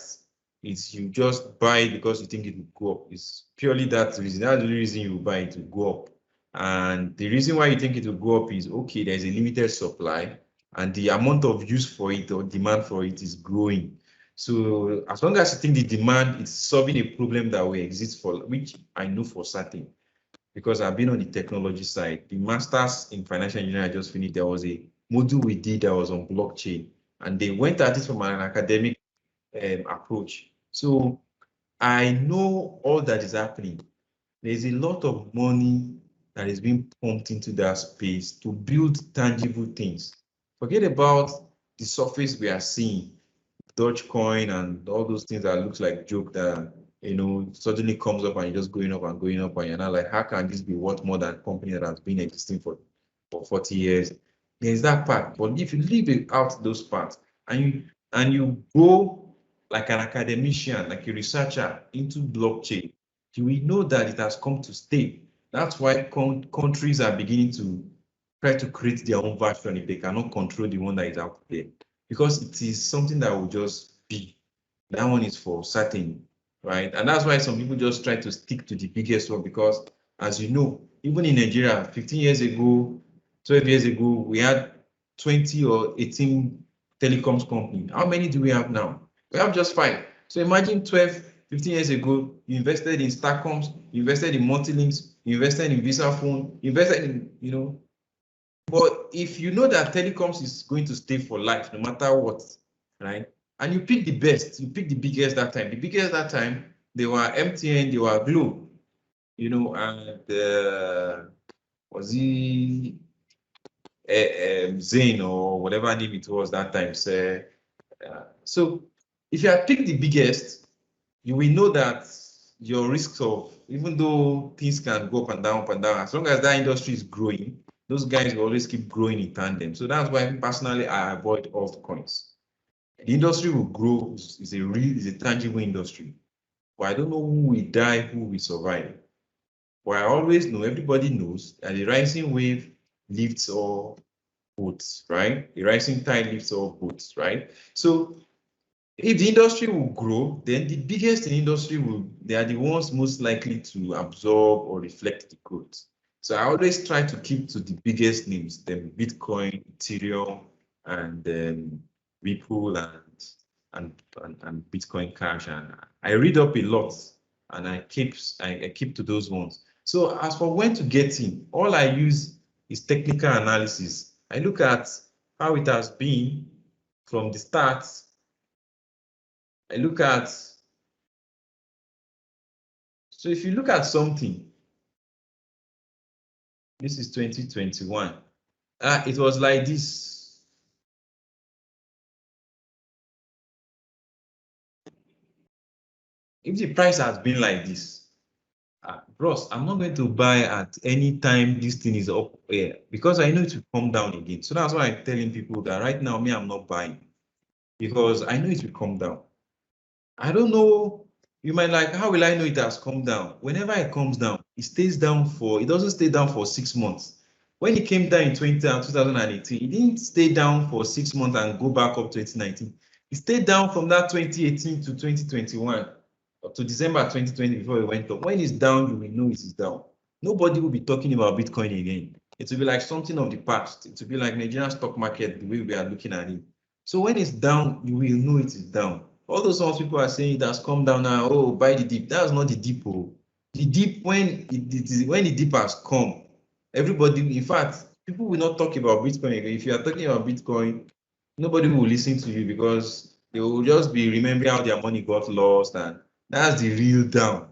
it's, you just buy it because you think it will go up. It's purely that reason. That's the reason you buy it to go up. And the reason why you think it will go up is, okay, there's a limited supply and the amount of use for it or demand for it is growing. So as long as you think the demand is solving a problem that will exist, for which I know for certain, because I've been on the technology side. The masters in financial engineering I just finished, there was a module we did that was on blockchain, and they went at it from an academic approach. So I know all that is happening. There's a lot of money that is being pumped into that space to build tangible things. Forget about the surface we are seeing, Dogecoin and all those things that looks like joke that, you know, suddenly comes up and you're just going up and going up, and you're not like, how can this be worth more than a company that has been existing for 40 years? There's that part. But if you leave out those parts and you go like an academician, like a researcher into blockchain, you will know that it has come to stay. That's why countries are beginning to try to create their own version if they cannot control the one that is out there, because it is something that will just be. That one is for certain, right? And that's why some people just try to stick to the biggest one, because as you know, even in Nigeria, 15 years ago, 12 years ago, we had 20 or 18 telecoms companies. How many do we have now? We have just 5. So imagine 12, 15 years ago, you invested in Starcoms, you invested in Multilinks, you invested in Visaphone, you invested in, you know. But if you know that telecoms is going to stay for life, no matter what, right? And you pick the best, you pick the biggest that time. The biggest that time, they were MTN, they were Glo, you know, and was he Zane or whatever name it was that time. So if you have picked the biggest, you will know that your risks of, even though things can go up and down, as long as that industry is growing, those guys will always keep growing in tandem. So that's why personally I avoid altcoins. The industry will grow, it's a tangible industry. But I don't know who will die, who will survive. But I always know, everybody knows that the rising wave lifts all boats, right? The rising tide lifts all boats, right? So if the industry will grow, then the biggest in the industry they are the ones most likely to absorb or reflect the growth. So I always try to keep to the biggest names, then Bitcoin, Ethereum, and Ripple and Bitcoin Cash. And I read up a lot, and I keep to those ones. So as for when to get in, all I use is technical analysis. I look at how it has been from the start. I look at, so if you look at something, this is 2021. It was like this. If the price has been like this, bros, I'm not going to buy at any time this thing is up here because I know it will come down again. So that's why I'm telling people that right now, me, I'm not buying because I know it will come down. I don't know. You might like, how will I know it has come down? Whenever it comes down, it doesn't stay down for 6 months. When it came down in 2018, it didn't stay down for 6 months and go back up 2019. It stayed down from that 2018 to 2021 up to December 2020 before it went up. When it's down, you will know it is down. Nobody will be talking about Bitcoin again. It will be like something of the past. It will be like Nigerian stock market, the way we are looking at it. So when it's down, you will know it is down. All those ones people are saying it has come down now. Oh, buy the dip. That's not the dip. Oh. The dip when when the dip has come, everybody. In fact, people will not talk about Bitcoin again. If you are talking about Bitcoin, nobody will listen to you because they will just be remembering how their money got lost, and that's the real down,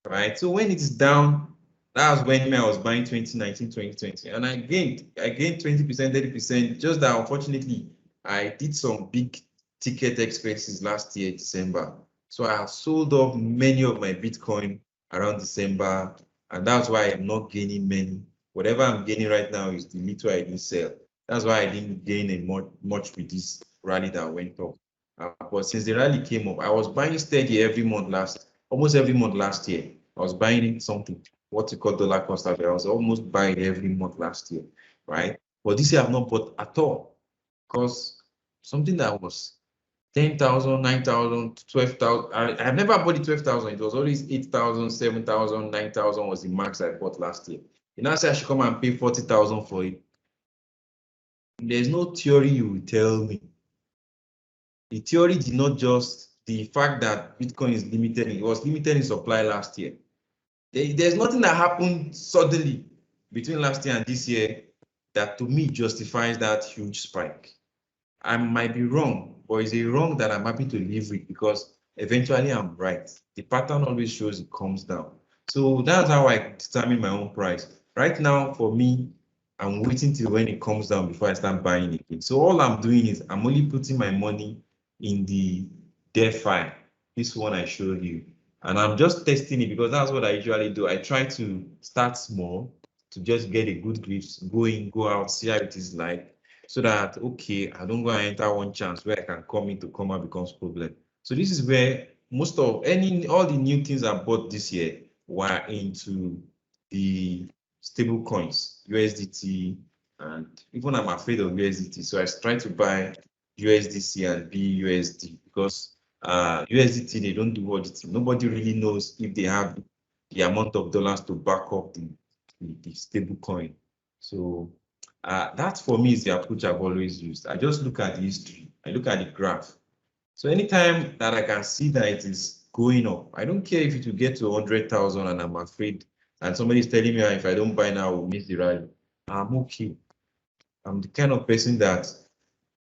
right? So when it is down, that's when I was buying 2019, 2020, and I gained 20%, 30%. Just that unfortunately, I did some big ticket expenses last year, December. So I have sold off many of my Bitcoin around December, and that's why I'm not gaining many. Whatever I'm gaining right now is the little I didn't sell. That's why I didn't gain much with this rally that went up. But since the rally came up, I was buying steady almost every month last year. I was buying something, what you call dollar cost average. I was almost buying every month last year, right? But this year I've not bought at all because something that was 10,000, 9,000, 12,000. I've never bought it 12,000. It was always 8,000, 7,000, 9,000 was the max I bought last year. You now say I should come and pay 40,000 for it. There's no theory you will tell me. The theory did not just the fact that Bitcoin is limited. It was limited in supply last year. There's nothing that happened suddenly between last year and this year that to me justifies that huge spike. I might be wrong, but it's a wrong that I'm happy to live with because eventually I'm right. The pattern always shows it comes down. So that's how I determine my own price. Right now, for me, I'm waiting till when it comes down before I start buying again. So all I'm doing is I'm only putting my money in the DeFi, this one I showed you. And I'm just testing it because that's what I usually do. I try to start small to just get a good grip, go in, go out, see how it is like, so that, okay, I don't go and enter one chance where I can come in to come out becomes problem. So this is where most of all the new things I bought this year were into the stable coins, USDT, and even I'm afraid of USDT. So I try to buy USDC and BUSD because USDT, they don't do auditing. Nobody really knows if they have the amount of dollars to back up the stable coin. So that for me is the approach I've always used. I just look at the history. I look at the graph. So anytime that I can see that it is going up, I don't care if it will get to 100,000 and I'm afraid, and somebody's telling me if I don't buy now, I will miss the rally. I'm okay. I'm the kind of person that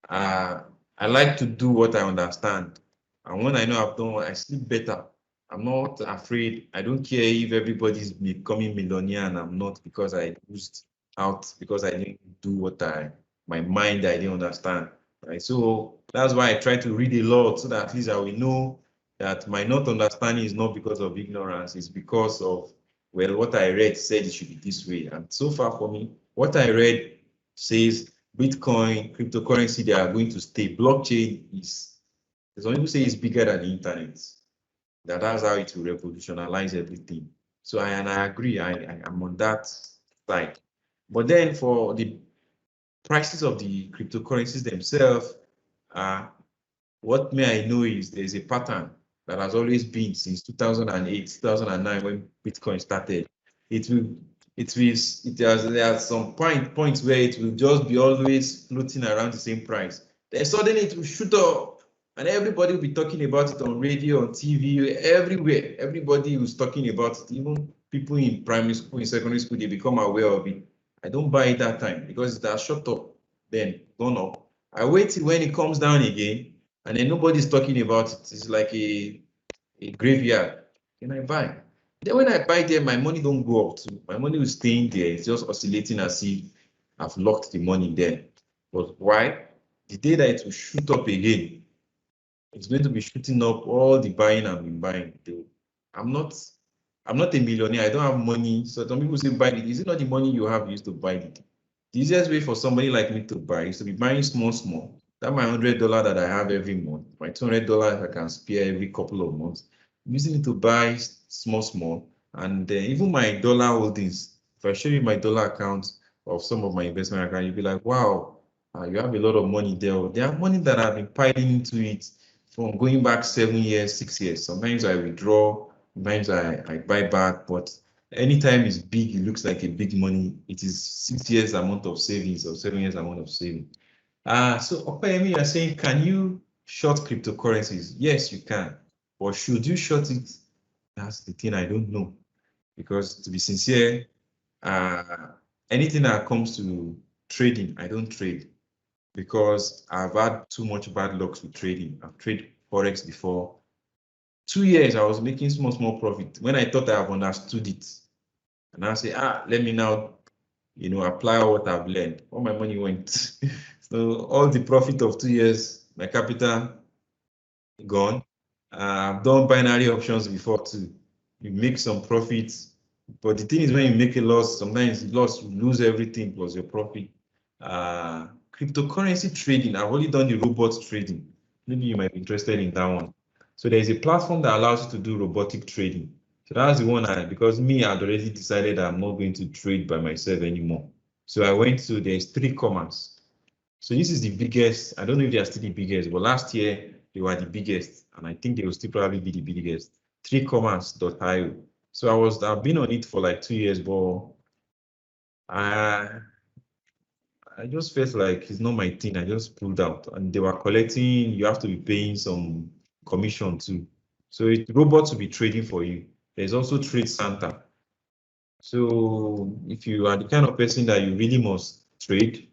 I like to do what I understand. And when I know I've done, I sleep better. I'm not afraid. I don't care if everybody's becoming millionaire and I'm not because I lose out because I didn't do what my mind I didn't understand. Right. So that's why I try to read a lot so that at least I will know that my not understanding is not because of ignorance, it's because of, well, what I read said it should be this way. And so far for me, what I read says Bitcoin, cryptocurrency, they are going to stay. Blockchain is, some people say it's bigger than the internet. That's how it will revolutionize everything. So I agree, I am on that side. But then for the prices of the cryptocurrencies themselves, what may I know is there's a pattern that has always been since 2008, 2009 when Bitcoin started. There are some points where it will just be always floating around the same price. Then suddenly it will shoot up, and everybody will be talking about it on radio, on TV, everywhere. Everybody was talking about it. Even people in primary school, in secondary school, they become aware of it. I don't buy it that time because it has shot up, then gone up. I wait till when it comes down again, and then nobody's talking about it. It's like a graveyard. Can I buy? Then when I buy there, my money don't go up too. My money will stay in there. It's just oscillating as if I've locked the money there. But why? The day that it will shoot up again, it's going to be shooting up all the buying I've been buying. I'm not a millionaire. I don't have money. So some people say buy it. Is it not the money you have used to buy it? The easiest way for somebody like me to buy is to be buying small. That my $100 that I have every month, my $200 I can spare every couple of months, I'm using it to buy small, and even my dollar holdings. If I show you my dollar account of some of my investment account, you'll be like, wow, you have a lot of money there. There are money that I've been piling into it from going back 7 years, 6 years. Sometimes I withdraw, sometimes I buy back, but anytime it's big, it looks like a big money. It is 6 years amount of savings or 7 years amount of savings. So Opeyemi, you're saying, can you short cryptocurrencies? Yes, you can. But should you short it? That's the thing I don't know. Because to be sincere, anything that comes to trading, I don't trade because I've had too much bad luck with trading. I've traded Forex before. 2 years, I was making small profit when I thought I've understood it. And I say, let me now, apply what I've learned. All my money went. So all the profit of 2 years, my capital gone. I've done binary options before too. You make some profits, but the thing is when you make a loss, sometimes you lose everything plus your profit. Cryptocurrency trading, I've only done the robot trading. Maybe you might be interested in that one. So there's a platform that allows you to do robotic trading. So that's the one because me, I'd already decided I'm not going to trade by myself anymore. So I went to, there's 3Commas. So this is the biggest. I don't know if they are still the biggest, but last year they were the biggest, and I think they will still probably be the biggest. 3Commas.io. So I've been on it for like 2 years, but I just felt like it's not my thing. I just pulled out, and they were collecting. You have to be paying some commission too. So robots will be trading for you. There's also Trade Santa. So if you are the kind of person that you really must trade,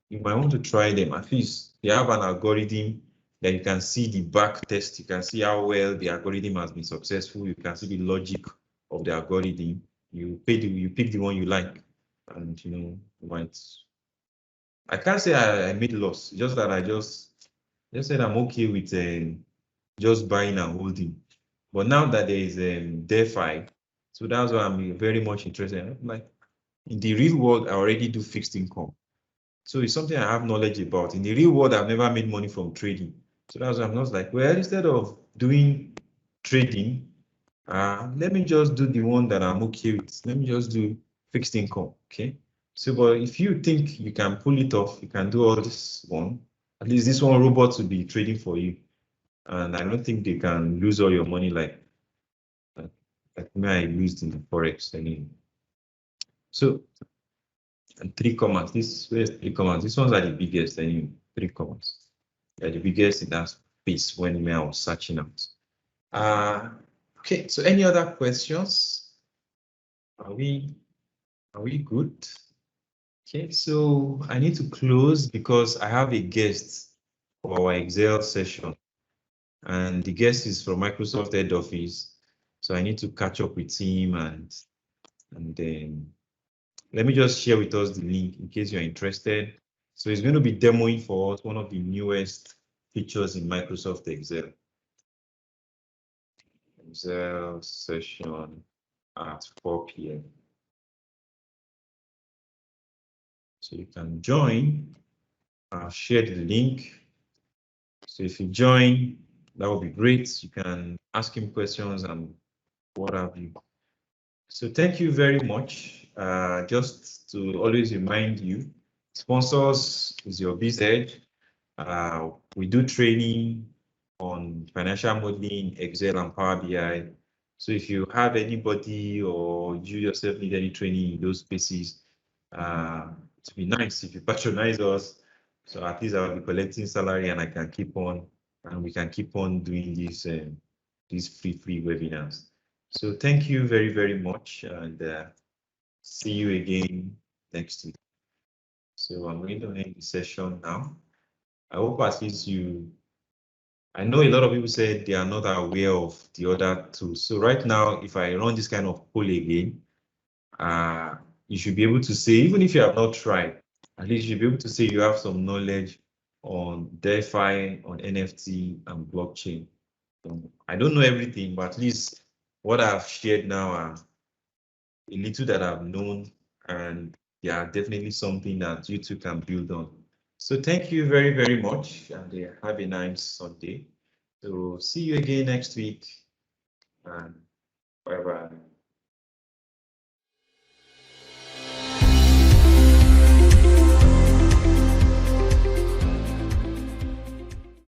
you might want to try them. At least they have an algorithm that you can see the back test. You can see how well the algorithm has been successful. You can see the logic of the algorithm. You pick the one you like, and you might. I can't say I made loss. Just that I just said I'm okay with just buying and holding. But now that there is DeFi, so that's why I'm very much interested. Like in the real world, I already do fixed income. So it's something I have knowledge about. In the real world, I've never made money from trading. So that's why I'm not like, well, instead of doing trading, let me just do the one that I'm okay with. Let me just do fixed income, okay? So, but if you think you can pull it off, you can do all this one. At least this one robot will be trading for you. And I don't think they can lose all your money like me I used in the Forex anyway. So, and 3Commas. Where's 3Commas? These ones are the biggest anyway. 3Commas. They're the biggest in that space when I was searching out. Okay, so any other questions? Are we good? Okay, so I need to close because I have a guest for our Excel session. And the guest is from Microsoft head office. So I need to catch up with him and then let me just share with us the link in case you're interested. So it's going to be demoing for us one of the newest features in Microsoft Excel. Excel session at 4 p.m. So you can join. I'll share the link. So if you join, that would be great. You can ask him questions and what have you. So thank you very much. Just to always remind you, sponsors is UrBizEdge. We do training on financial modeling, Excel, and Power BI. So if you have anybody or you yourself need any training in those spaces, it'd be nice if you patronize us. So at least I'll be collecting salary and I can keep on, and we can keep on doing these free webinars. So thank you very, very much, and see you again next week. So I'm going to end the session now. I hope at least I know a lot of people said they are not aware of the other tools. So right now, if I run this kind of poll again, you should be able to say, even if you have not tried, at least you should be able to say you have some knowledge on DeFi, on NFT, and blockchain. I don't know everything, but at least what I've shared now are a little that I've known, and they are definitely something that you two can build on. So thank you very, very much, and have a nice Sunday. So see you again next week, and bye-bye.